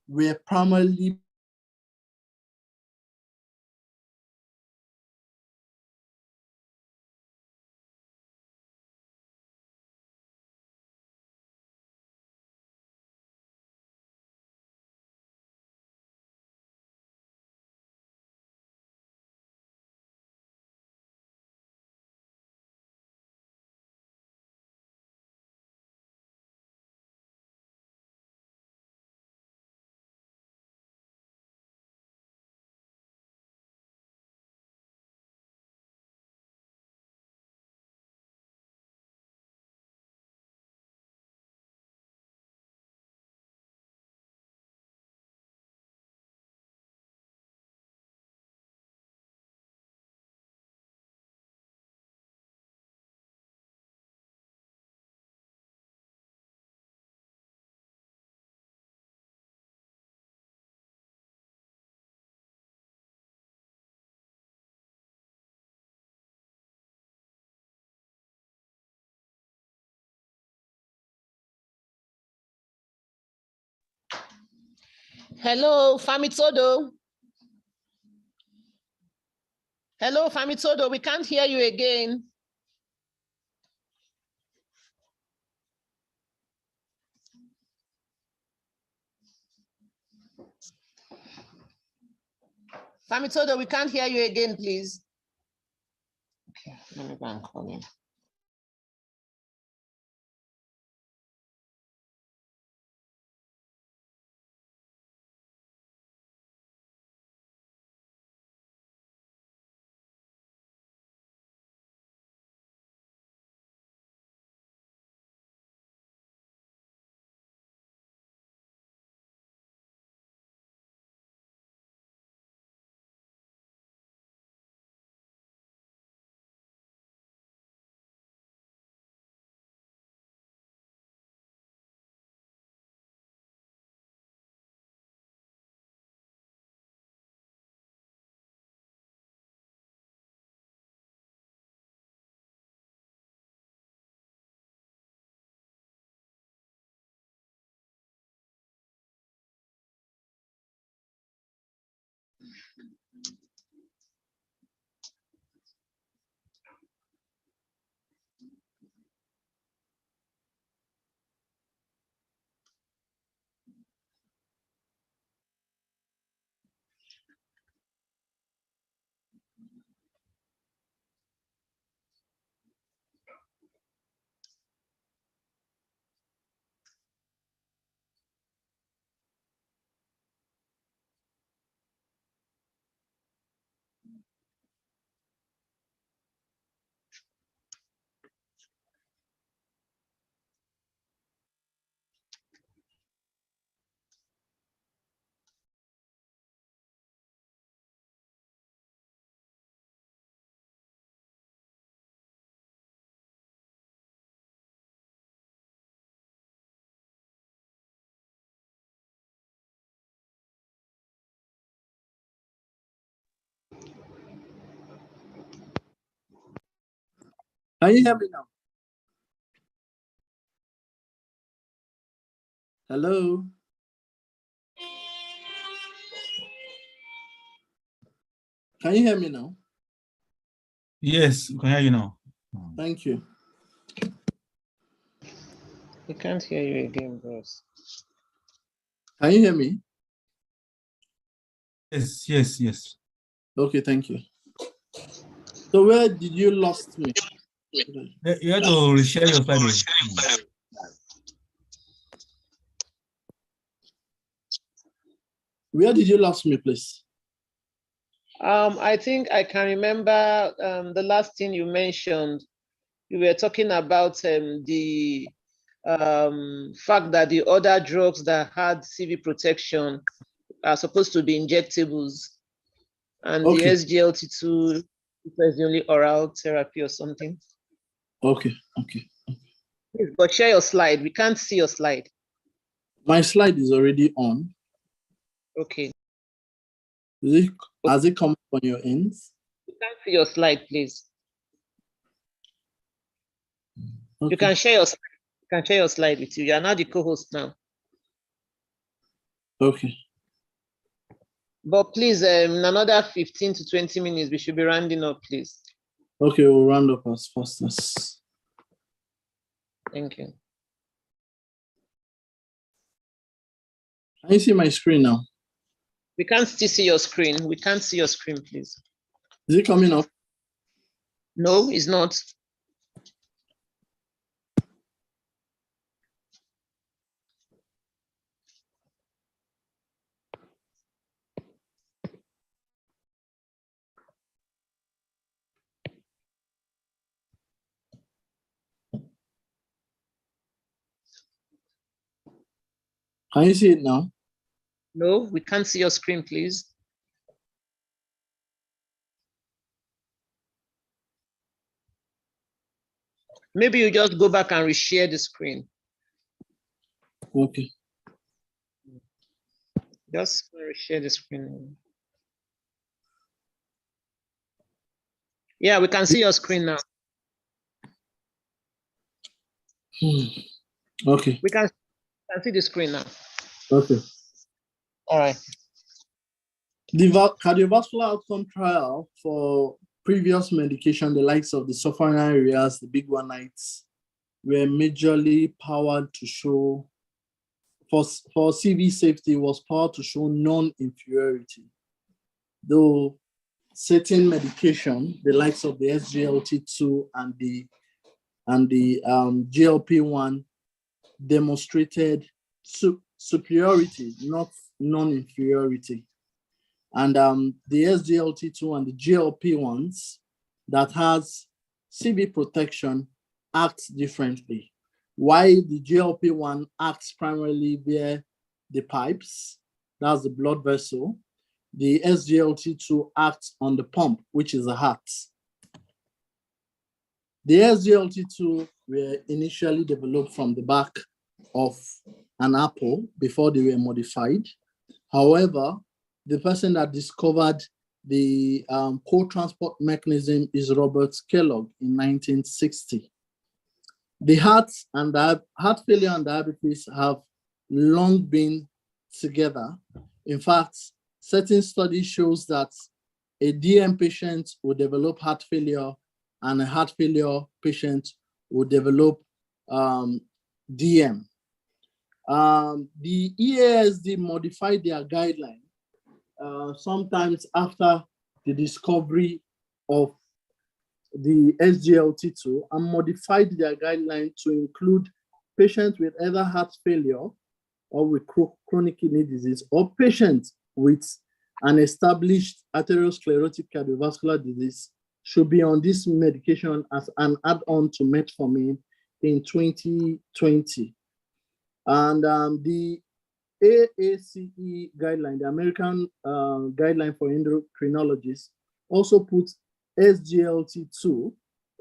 [SPEAKER 3] were primarily
[SPEAKER 1] Hello, Famitodo. Hello, Famitodo. We can't hear you again. Famitodo, we can't hear you again, please. Okay, let me go and call him.
[SPEAKER 3] Can you hear me now? Hello? Can you hear me now?
[SPEAKER 7] Yes, we can hear you now.
[SPEAKER 3] Thank you.
[SPEAKER 1] We can't hear you again, bros.
[SPEAKER 3] Can you hear me?
[SPEAKER 7] Yes, yes, yes.
[SPEAKER 3] Okay, thank you. So where did you lost me?
[SPEAKER 7] You have to share your slide.
[SPEAKER 3] Where did you lost me, please?
[SPEAKER 1] I think I can remember the last thing you mentioned. You were talking about the fact that the other drugs that had CV protection are supposed to be injectables, and the SGLT2 is the only oral therapy or something.
[SPEAKER 3] Okay.
[SPEAKER 1] But share your slide. We can't see your slide.
[SPEAKER 3] My slide is already on.
[SPEAKER 1] Okay.
[SPEAKER 3] Has it come on your ends?
[SPEAKER 1] We can't see your slide, please.
[SPEAKER 3] Okay.
[SPEAKER 1] You can share your slide. You can share your slide with you. You are now the co-host now.
[SPEAKER 3] Okay.
[SPEAKER 1] But please, in another 15 to 20 minutes, we should be rounding up, please.
[SPEAKER 3] Okay, we'll round up as fast as.
[SPEAKER 1] Thank you.
[SPEAKER 3] Can you see my screen now?
[SPEAKER 1] We can't still see your screen. We can't see your screen, please.
[SPEAKER 3] Is it coming up?
[SPEAKER 1] No, it's not.
[SPEAKER 3] Can you see it now?
[SPEAKER 1] No, we can't see your screen, please. Maybe you just go back and reshare the screen.
[SPEAKER 3] Okay.
[SPEAKER 1] Just reshare the screen. Yeah, we can see your screen now.
[SPEAKER 3] Okay.
[SPEAKER 1] We can see the screen now.
[SPEAKER 3] Okay.
[SPEAKER 1] All right.
[SPEAKER 3] The cardiovascular outcome trial for previous medication, the likes of the sulfonylureas, the big one nights, were majorly powered to show, for CV safety, was powered to show non-inferiority. Though certain medication, the likes of the SGLT2 and the GLP-1, demonstrated superiority, not non-inferiority. And the SGLT2 and the GLP-1s that has CV protection acts differently. Why the GLP-1 acts primarily via the pipes, that's the blood vessel, the SGLT2 acts on the pump, which is the heart. The SGLT2 were initially developed from the back of an apple before they were modified. However, the person that discovered the co-transport mechanism is Robert Kellogg in 1960. The heart failure and diabetes have long been together. In fact, certain studies shows that a DM patient will develop heart failure and a heart failure patient will develop DM. The EASD modified their guideline sometimes after the discovery of the SGLT2 and modified their guideline to include patients with either heart failure or with chronic kidney disease, or patients with an established atherosclerotic cardiovascular disease should be on this medication as an add-on to metformin in 2020. And the AACE guideline, the American guideline for endocrinologists, also puts SGLT2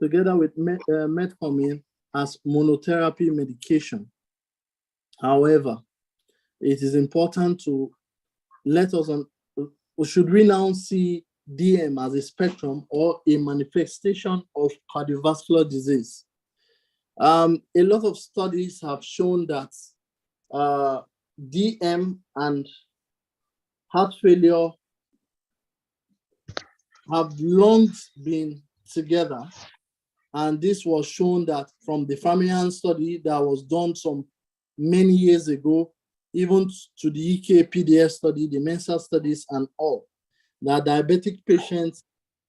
[SPEAKER 3] together with metformin as monotherapy medication. However, it is important to let us on, should we now see DM as a spectrum or a manifestation of cardiovascular disease? A lot of studies have shown that DM and heart failure have long been together. And this was shown that from the Framingham study that was done some many years ago, even to the EK-PDS study, the Mensa studies and all, that diabetic patients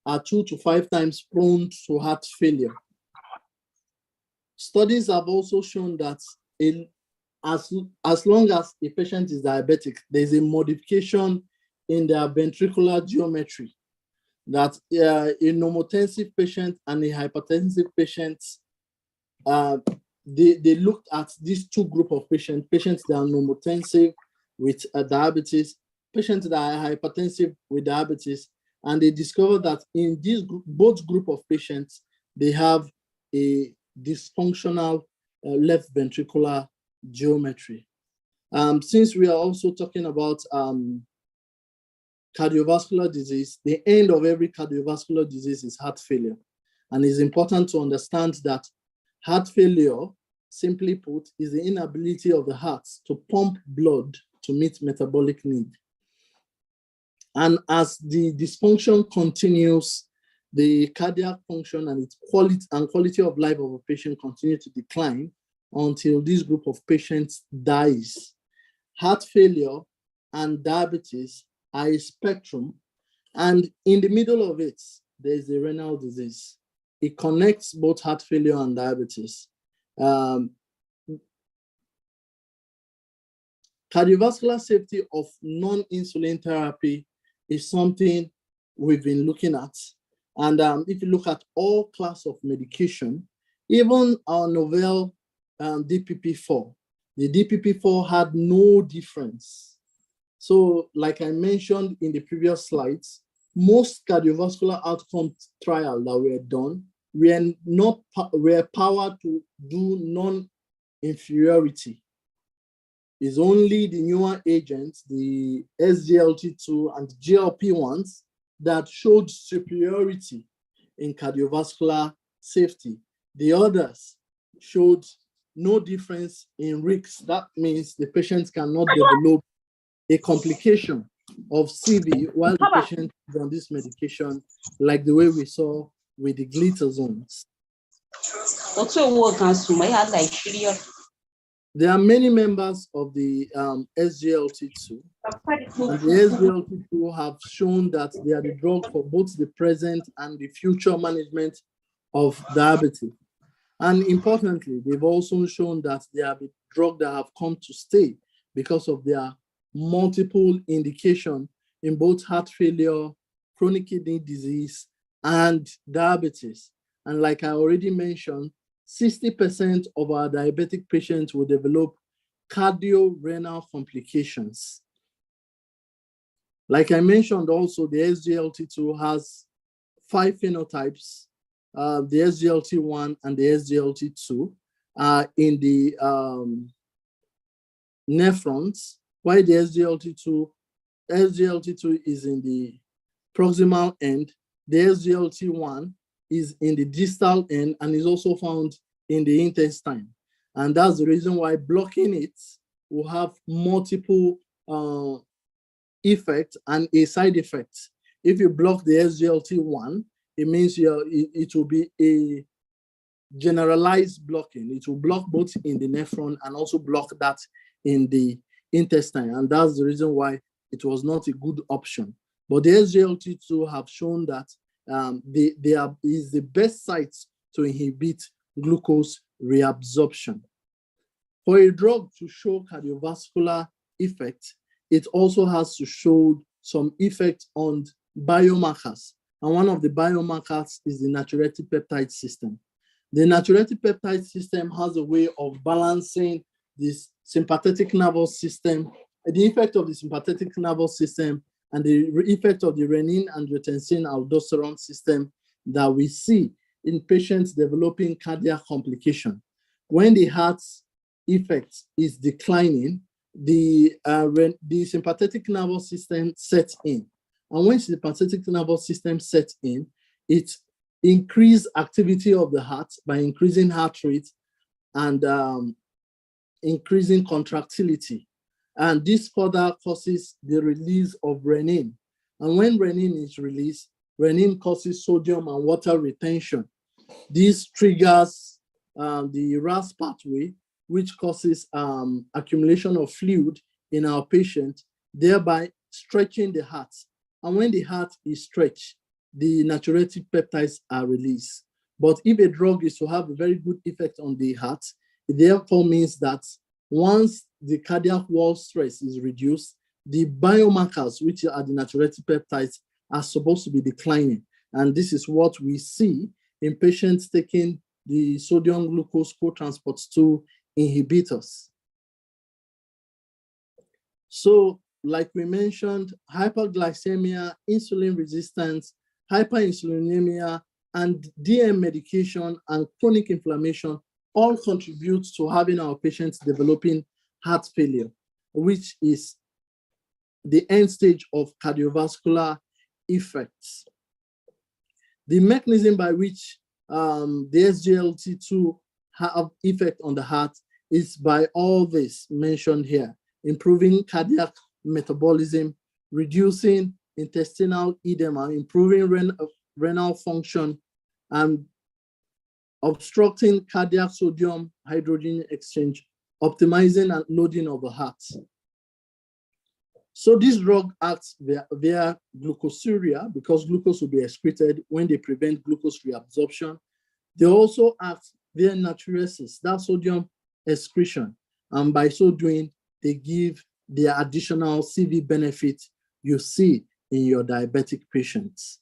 [SPEAKER 3] are 2 to 5 times prone to heart failure. Studies have also shown that as long as a patient is diabetic, there's a modification in their ventricular geometry that a normotensive patient and a hypertensive patient they looked at these two groups of patients that are normotensive with diabetes, patients that are hypertensive with diabetes, and they discovered that in these both group of patients, they have a dysfunctional left ventricular geometry. Since we are also talking about cardiovascular disease, the end of every cardiovascular disease is heart failure. And it's important to understand that heart failure, simply put, is the inability of the heart to pump blood to meet metabolic need. And as the dysfunction continues, the cardiac function and its quality of life of a patient continue to decline until this group of patients dies. Heart failure and diabetes are a spectrum, and in the middle of it, there's a renal disease. It connects both heart failure and diabetes. Cardiovascular safety of non-insulin therapy is something we've been looking at. And if you look at all class of medication, even our novel DPP-4, the DPP-4 had no difference. So like I mentioned in the previous slides, most cardiovascular outcome trials that were done were powered to do non-inferiority. It's only the newer agents, the SGLT2 and GLP-1s, that showed superiority in cardiovascular safety. The others showed no difference in risks. That means the patients cannot develop a complication of CV while the patient is on this medication, like the way we saw with the glitazones. There are many members of the SGLT2, and the SGLT2 have shown that they are the drug for both the present and the future management of diabetes. And importantly, they've also shown that they are the drug that have come to stay because of their multiple indication in both heart failure, chronic kidney disease, and diabetes. And like I already mentioned, 60% of our diabetic patients will develop cardiorenal complications. Like I mentioned also, the SGLT2 has 5 phenotypes. The SGLT1 and the SGLT2 are in the nephrons, while the SGLT2 is in the proximal end. The SGLT1 is in the distal end and is also found in the intestine. And that's the reason why blocking it will have multiple effects and a side effect. If you block the SGLT1, it means it will be a generalized blocking. It will block both in the nephron and also block that in the intestine. And that's the reason why it was not a good option. But the SGLT2 have shown that is the best site to inhibit glucose reabsorption. For a drug to show cardiovascular effect, it also has to show some effect on biomarkers. And one of the biomarkers is the natriuretic peptide system. The natriuretic peptide system has a way of balancing this sympathetic nervous system, the effect of the sympathetic nervous system, and the effect of the renin, angiotensin, aldosterone system that we see in patients developing cardiac complication. When the heart's effect is declining, the sympathetic nervous system sets in. And when the sympathetic nervous system sets in, it increases activity of the heart by increasing heart rate and increasing contractility. And this further causes the release of renin. And when renin is released, renin causes sodium and water retention. This triggers the RAS pathway, which causes accumulation of fluid in our patient, thereby stretching the heart. And when the heart is stretched, the natriuretic peptides are released. But if a drug is to have a very good effect on the heart, it therefore means that once the cardiac wall stress is reduced, the biomarkers, which are the natriuretic peptides, are supposed to be declining. And this is what we see in patients taking the sodium glucose cotransport 2 inhibitors. So, like we mentioned, hyperglycemia, insulin resistance, hyperinsulinemia, and DM medication and chronic inflammation all contribute to having our patients developing heart failure, which is the end stage of cardiovascular effects. The mechanism by which the SGLT2 have effect on the heart is by all this mentioned here: improving cardiac metabolism, reducing intestinal edema, improving renal function, and obstructing cardiac sodium hydrogen exchange, optimizing and loading of the heart. So this drug acts via glucosuria, because glucose will be excreted when they prevent glucose reabsorption. They also act via natriuresis, that's sodium excretion, and by so doing, they give the additional CV benefit you see in your diabetic patients.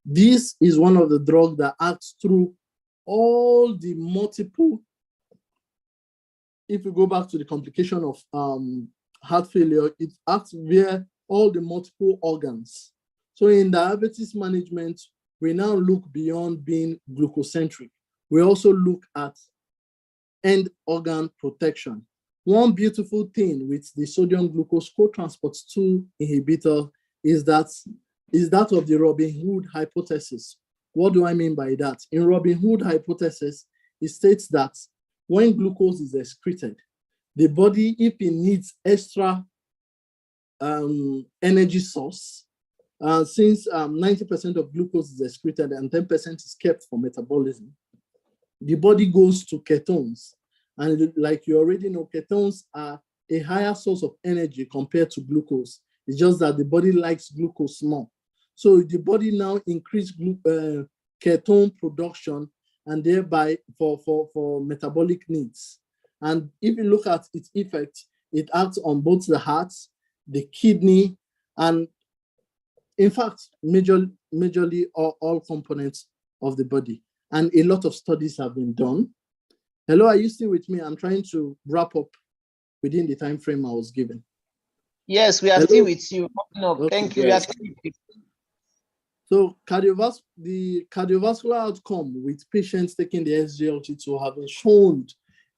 [SPEAKER 3] This is one of the drugs that acts through all the multiple. If we go back to the complication of heart failure, it acts via all the multiple organs. So in diabetes management, we now look beyond being glucocentric. We also look at end organ protection. One beautiful thing with the sodium glucose cotransport 2 inhibitor is that of the Robin Hood hypothesis. What do I mean by that? In Robin Hood hypothesis, it states that when glucose is excreted, the body, if it needs extra energy source, since 90% of glucose is excreted and 10% is kept for metabolism, the body goes to ketones. And like you already know, ketones are a higher source of energy compared to glucose. It's just that the body likes glucose more. So the body now increases ketone production, and thereby for metabolic needs. And if you look at its effect, it acts on both the heart, the kidney, and in fact, majorly all components of the body. And a lot of studies have been done. Hello, are you still with me? I'm trying to wrap up within the time frame I was given.
[SPEAKER 1] Yes, we are still with you. No, okay, thank you.
[SPEAKER 5] Yes.
[SPEAKER 3] So the cardiovascular outcome with patients taking the SGLT2 have been shown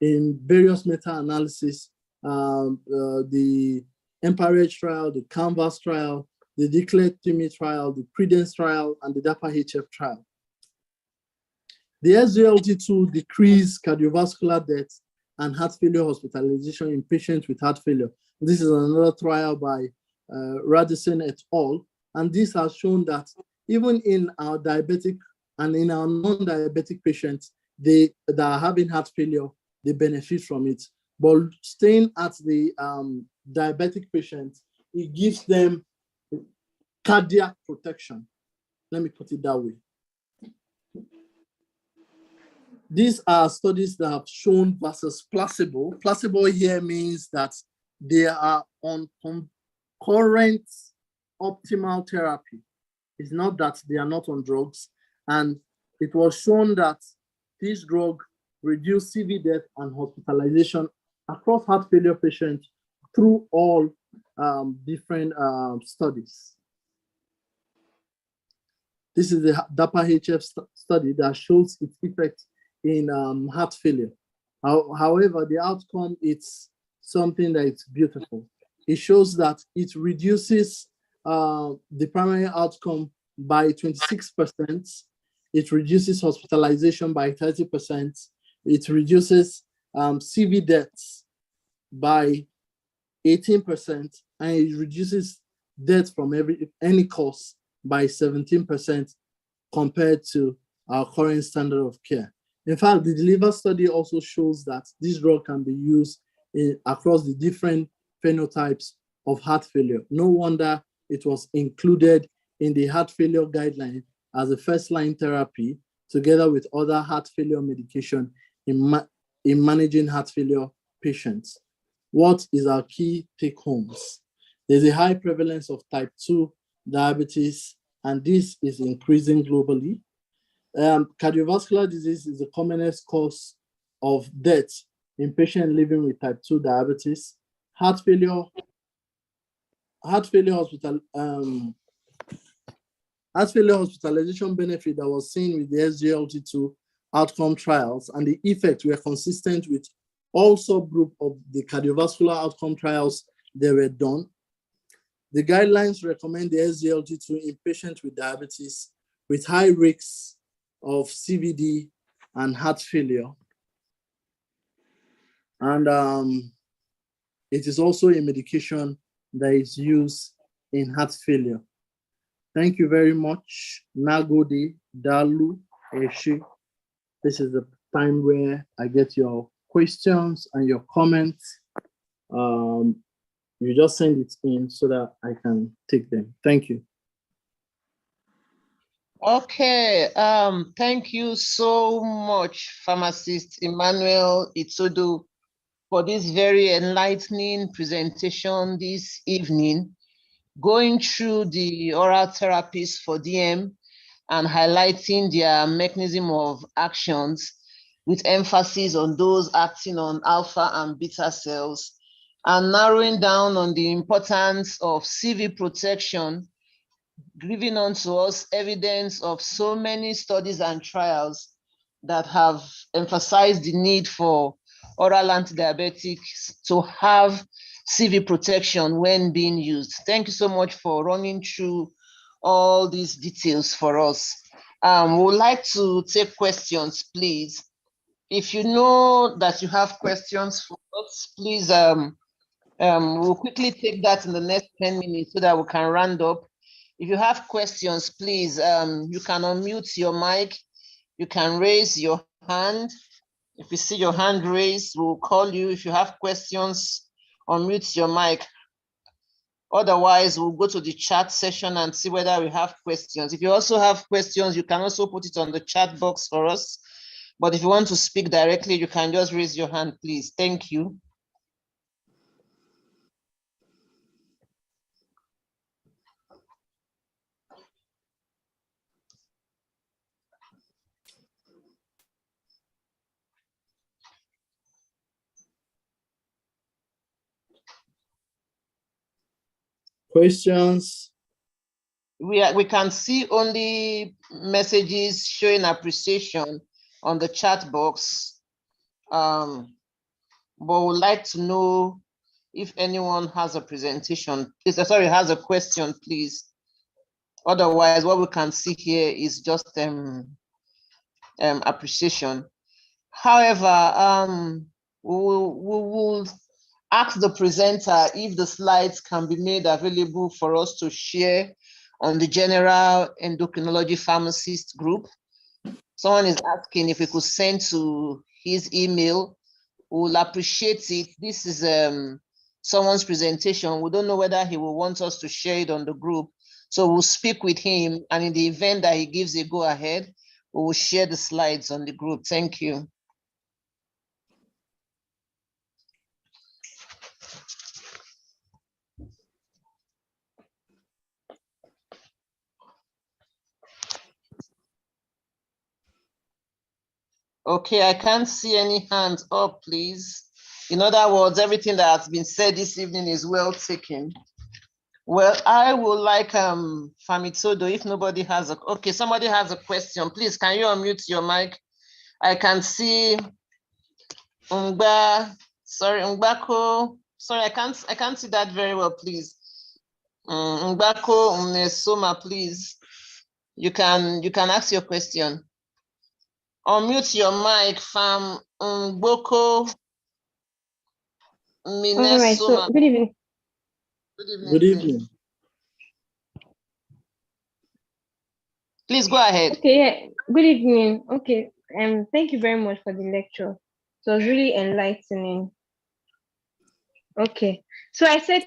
[SPEAKER 3] in various meta-analysis, the EMPA-REG trial, the CANVAS trial, the DECLARE-TIMI trial, the CREDENCE trial, and the DAPA-HF trial. The SGLT2 decreased cardiovascular death and heart failure hospitalization in patients with heart failure. This is another trial by Radisson et al. And this has shown that even in our diabetic and in our non-diabetic patients, that are having heart failure, they benefit from it. But staying at the diabetic patients, it gives them cardiac protection. Let me put it that way. These are studies that have shown versus placebo. Placebo here means that they are on concurrent optimal therapy. It's not that they are not on drugs. And it was shown that this drug reduced CV death and hospitalization across heart failure patients through all different studies. This is the DAPA-HF study that shows its effect in heart failure. However, the outcome is something that is beautiful. It shows that it reduces the primary outcome by 26%. It reduces hospitalization by 30%. It reduces CV deaths by 18%, and it reduces death from any cause by 17% compared to our current standard of care. In fact, the DELIVER study also shows that this drug can be used across the different phenotypes of heart failure. No wonder it was included in the heart failure guideline as a first-line therapy, together with other heart failure medication in managing heart failure patients. What is our key take-homes? There's a high prevalence of type 2 diabetes, and this is increasing globally. Cardiovascular disease is the commonest cause of death in patients living with type 2 diabetes. Heart failure hospitalization benefit that was seen with the SGLT2 outcome trials and the effects were consistent with all subgroup of the cardiovascular outcome trials that were done. The guidelines recommend the SGLT2 in patients with diabetes with high risks of CVD and heart failure. And it is also a medication that is used in heart failure. Thank you very much. Nagode, Dalu, Eshe. This is the time where I get your questions and your comments. You just send it in so that I can take them. Thank you.
[SPEAKER 1] Okay, thank you so much, Pharmacist Emmanuel Itodu, for this very enlightening presentation this evening, going through the oral therapies for DM and highlighting their mechanism of actions with emphasis on those acting on alpha and beta cells, and narrowing down on the importance of CV protection, giving unto us evidence of so many studies and trials that have emphasized the need for oral antidiabetics to have CV protection when being used. Thank you so much for running through all these details for us. We would like to take questions, please. If you know that you have questions for us, please, we'll quickly take that in the next 10 minutes so that we can round up. If you have questions, please, you can unmute your mic. You can raise your hand. If you see your hand raised, we'll call you. If you have questions, unmute your mic. Otherwise, we'll go to the chat session and see whether we have questions. If you also have questions, you can also put it on the chat box for us. But if you want to speak directly, you can just raise your hand, please. Thank you.
[SPEAKER 3] Questions?
[SPEAKER 1] We can see only messages showing appreciation on the chat box. But we'd like to know if anyone has a presentation. Has a question, please. Otherwise, what we can see here is just appreciation. However, we will ask the presenter if the slides can be made available for us to share on the general endocrinology pharmacist group. Someone is asking if we could send to his email. We'll appreciate it. This is someone's presentation. We don't know whether he will want us to share it on the group. So we'll speak with him, and in the event that he gives a go ahead, we will share the slides on the group. Thank you. Okay, I can't see any hands up, please. In other words, everything that has been said this evening is well taken. Well, I would like Famitodo, if nobody has okay, somebody has a question. Please, can you unmute your mic? I can see Ngbako. Sorry, I can't see that very well, please. Ngbako Unesoma, please. You can ask your question. Unmute your mic, Fam Ngboko Minesoma.
[SPEAKER 6] All right, so good evening.
[SPEAKER 3] Good evening.
[SPEAKER 1] Please go ahead.
[SPEAKER 6] Okay, yeah. Good evening. Okay, thank you very much for the lecture. So it was really enlightening. Okay, so I said.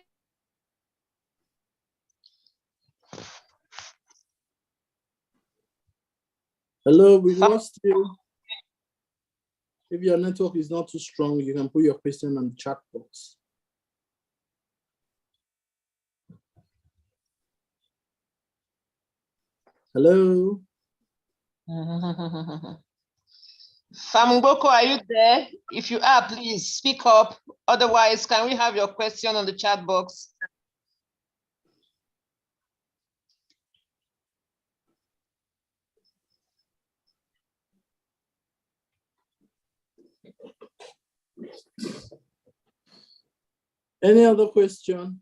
[SPEAKER 3] Hello, we lost you. If your network is not too strong, you can put your question on the chat box. Hello.
[SPEAKER 1] Famungboko, are you there? If you are, please speak up. Otherwise, can we have your question on the chat box?
[SPEAKER 3] Any other question?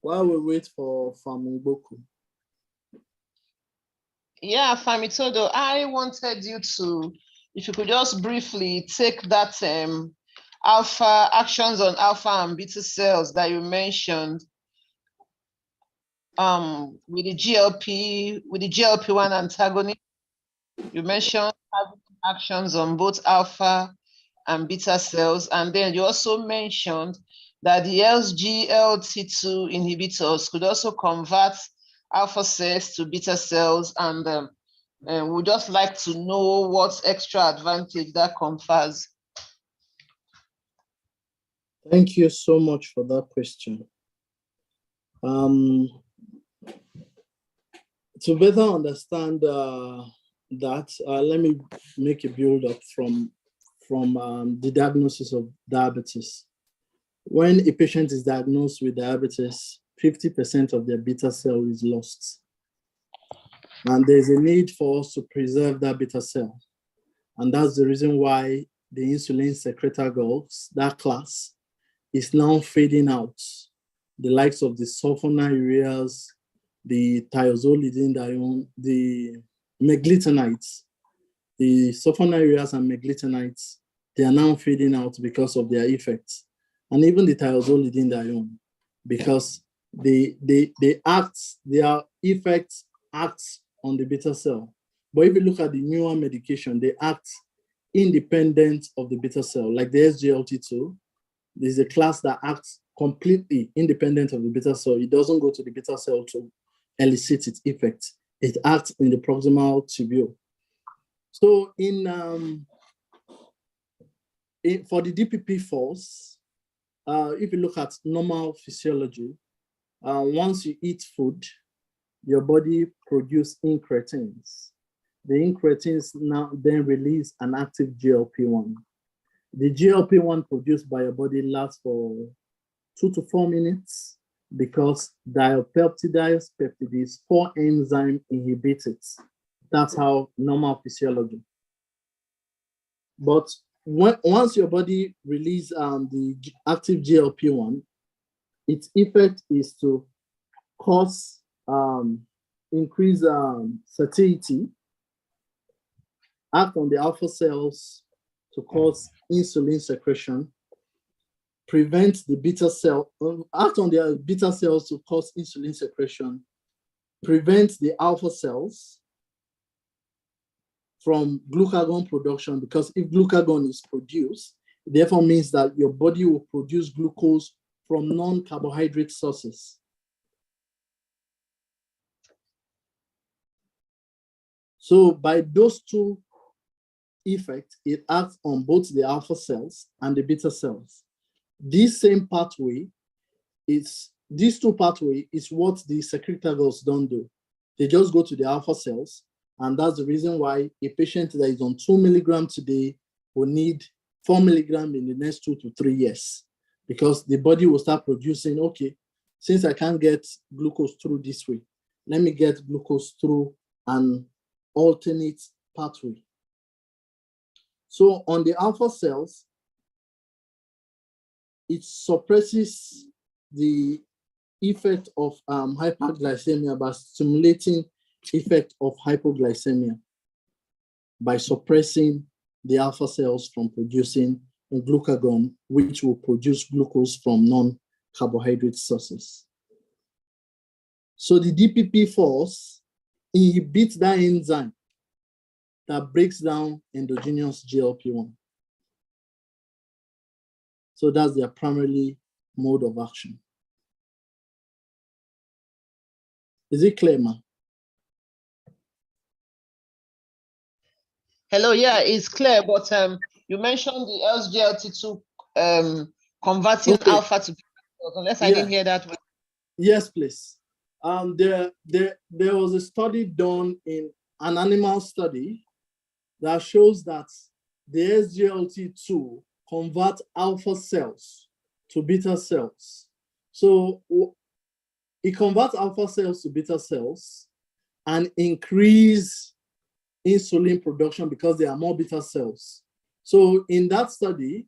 [SPEAKER 3] While we wait for Famungboko.
[SPEAKER 1] Yeah, Famitodo, I wanted you to, if you could just briefly take that alpha actions on alpha and beta cells that you mentioned with the GLP-1 antagonist. You mentioned having actions on both alpha and beta cells, and then you also mentioned that the SGLT2 inhibitors could also convert alpha cells to beta cells, and we'd just like to know what extra advantage that confers.
[SPEAKER 3] Thank you so much for that question. To better understand that, let me make a build up from the diagnosis of diabetes. When a patient is diagnosed with diabetes, 50% of their beta cell is lost. And there's a need for us to preserve that beta cell. And that's the reason why the insulin secretagogues, that class, is now fading out. The likes of the sulfonylureas, the thiazolidinedione, the meglitinides, the sulfonylureas and meglitinides, they are now fading out because of their effects. And even the thiazolidinedione, because their effects act on the beta cell. But if you look at the newer medication, they act independent of the beta cell, like the SGLT2. There's a class that acts completely independent of the beta cell. It doesn't go to the beta cell to elicit its effect. It acts in the proximal tubule. So for the DPP-4s, if you look at normal physiology, once you eat food, your body produces incretins. The incretins now then release an active GLP-1. The GLP-1 produced by your body lasts for 2 to 4 minutes because diapeptidase peptidase 4 enzyme inhibits it. That's how normal physiology. But once your body releases the active GLP-1, its effect is to cause increase satiety, act on the alpha cells to cause insulin secretion, prevent the beta cell, act on the beta cells to cause insulin secretion, prevent the alpha cells from glucagon production, because if glucagon is produced, it therefore means that your body will produce glucose from non-carbohydrate sources. So by those two effects, it acts on both the alpha cells and the beta cells. This same pathway these two pathways is what the secretagogues don't do. They just go to the alpha cells, and that's the reason why a patient that is on 2 milligrams today will need 4 milligrams in the next 2 to 3 years, because the body will start producing, okay, since I can't get glucose through this way, let me get glucose through an alternate pathway. So on the alpha cells, it suppresses the effect of hyperglycemia by stimulating effect of hypoglycemia by suppressing the alpha cells from producing glucagon, which will produce glucose from non-carbohydrate sources. So the DPP-4s inhibit that enzyme that breaks down endogenous GLP-1. So that's their primary mode of action. Is it clear, ma?
[SPEAKER 1] Hello, yeah, it's clear, but you mentioned the SGLT2 converting alpha to beta, unless I didn't hear that.
[SPEAKER 3] Yes, please. There was a study done in an animal study that shows that the SGLT2 convert alpha cells to beta cells. So it converts alpha cells to beta cells and increase insulin production because there are more beta cells. So in that study,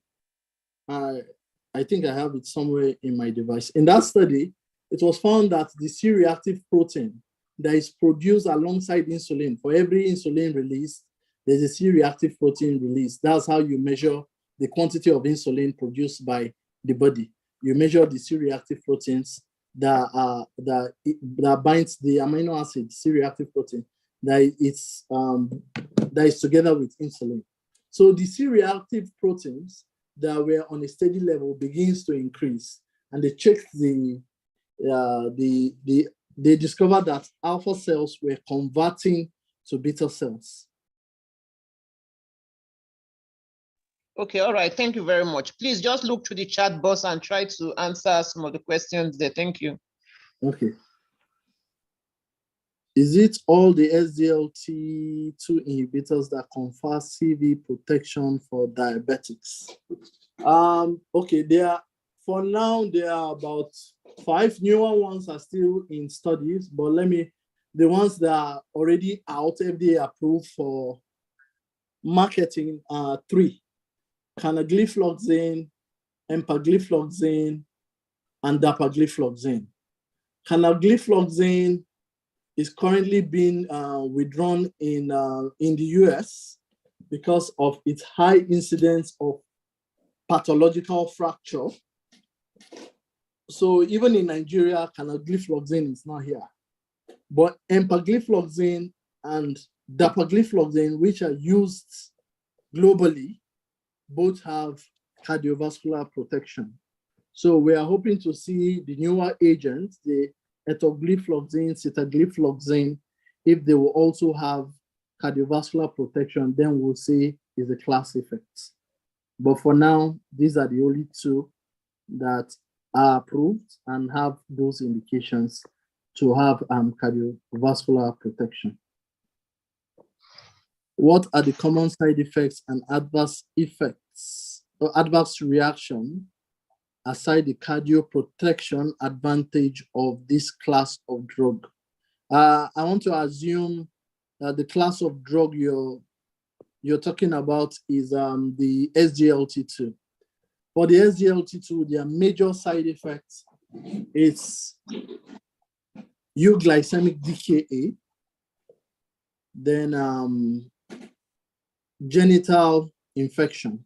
[SPEAKER 3] I think I have it somewhere in my device. In that study, it was found that the C-reactive protein that is produced alongside insulin, for every insulin release, there's a C-reactive protein release. That's how you measure the quantity of insulin produced by the body. You measure the C-reactive proteins that binds the amino acid C-reactive protein that is together with insulin. So the C-reactive proteins that were on a steady level begins to increase, and they checked they discovered that alpha cells were converting to beta cells.
[SPEAKER 1] Okay, all right. Thank you very much. Please just look through the chat box and try to answer some of the questions there. Thank you.
[SPEAKER 3] Okay. Is it all the SGLT2 inhibitors that confer CV protection for diabetics? Okay, for now, there are about 5 newer ones are still in studies, but the ones that are already out, FDA approved for marketing are 3: canagliflozin, empagliflozin, and dapagliflozin. Canagliflozin is currently being withdrawn in the US because of its high incidence of pathological fracture. So even in Nigeria, canagliflozin is not here. But empagliflozin and dapagliflozin, which are used globally, both have cardiovascular protection. So we are hoping to see the newer agents, the etogliflozin, sitagliflozin, if they will also have cardiovascular protection, then we'll see is a class effect. But for now, these are the only 2 that are approved and have those indications to have cardiovascular protection. What are the common side effects and adverse effects or adverse reaction aside the cardioprotection advantage of this class of drug? I want to assume that the class of drug you're talking about is the SGLT2. For the SGLT2, their major side effects is euglycemic DKA, then genital infection,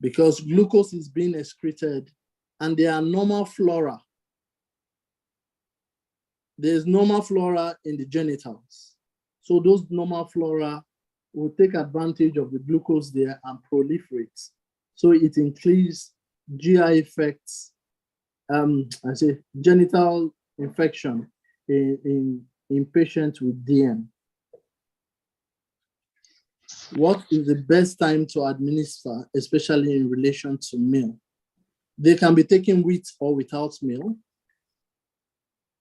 [SPEAKER 3] because glucose is being excreted and there are normal flora. There's normal flora in the genitals. So those normal flora will take advantage of the glucose there and proliferate. So it increases GI effects, genital infection in patients with DM. What is the best time to administer, especially in relation to meal? They can be taken with or without meal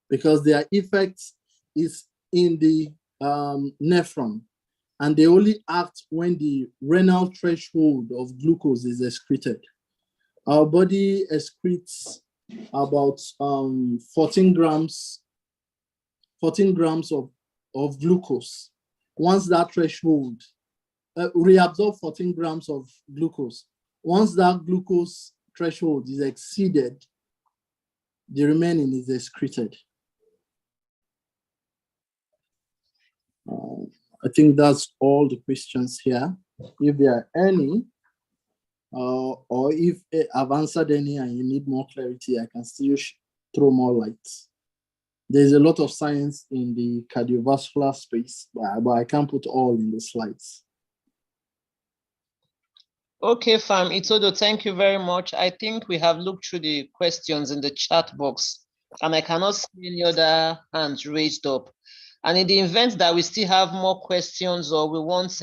[SPEAKER 3] because their effect is in the nephron, and they only act when the renal threshold of glucose is excreted. Our body excretes about 14 grams of glucose. Once that threshold, reabsorb 14 grams of glucose. Once that glucose threshold is exceeded, the remaining is excreted. I think that's all the questions here. If there are any, or if I've answered any and you need more clarity, I can still throw more light. There's a lot of science in the cardiovascular space, but I can't put all in the slides.
[SPEAKER 1] Okay, Fam Itodo, thank you very much. I think we have looked through the questions in the chat box, and I cannot see any other hands raised up. And in the event that we still have more questions or we want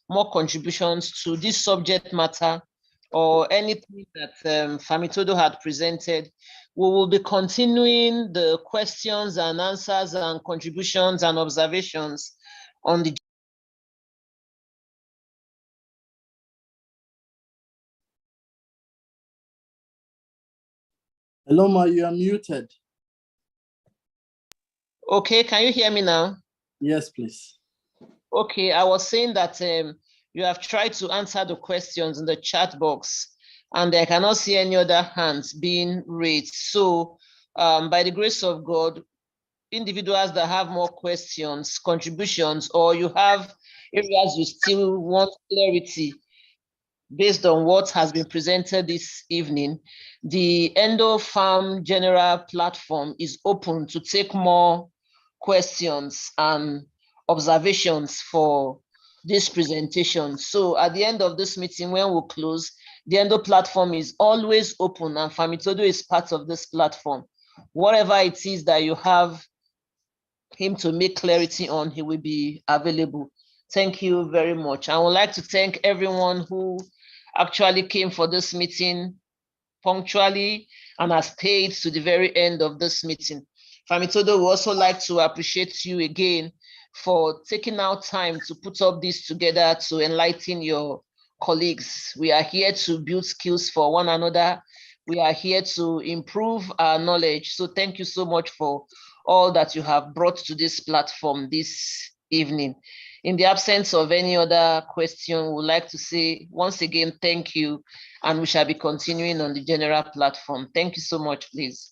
[SPEAKER 1] more contributions to this subject matter or anything that Famitodo had presented. We will be continuing the questions and answers and contributions and observations on the
[SPEAKER 3] Hello, Ma, you are muted.
[SPEAKER 1] Okay, can you hear me now?
[SPEAKER 3] Yes, please.
[SPEAKER 1] Okay, I was saying that you have tried to answer the questions in the chat box, and I cannot see any other hands being raised. So by the grace of God, individuals that have more questions, contributions, or you have areas you still want clarity based on what has been presented this evening, the Endo Farm General platform is open to take more questions and observations for this presentation. So at the end of this meeting, when we close, the Endo platform is always open, and Famitodo is part of this platform. Whatever it is that you have him to make clarity on, he will be available. Thank you very much. I would like to thank everyone who actually came for this meeting punctually and has stayed to the very end of this meeting. Famitodo would also like to appreciate you again for taking out time to put up this together to enlighten your colleagues. We are here to build skills for one another. We are here to improve our knowledge. So thank you so much for all that you have brought to this platform this evening. In the absence of any other question, we would like to say once again, thank you, and we shall be continuing on the general platform. Thank you so much, please.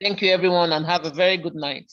[SPEAKER 1] Thank you, everyone, and have a very good night.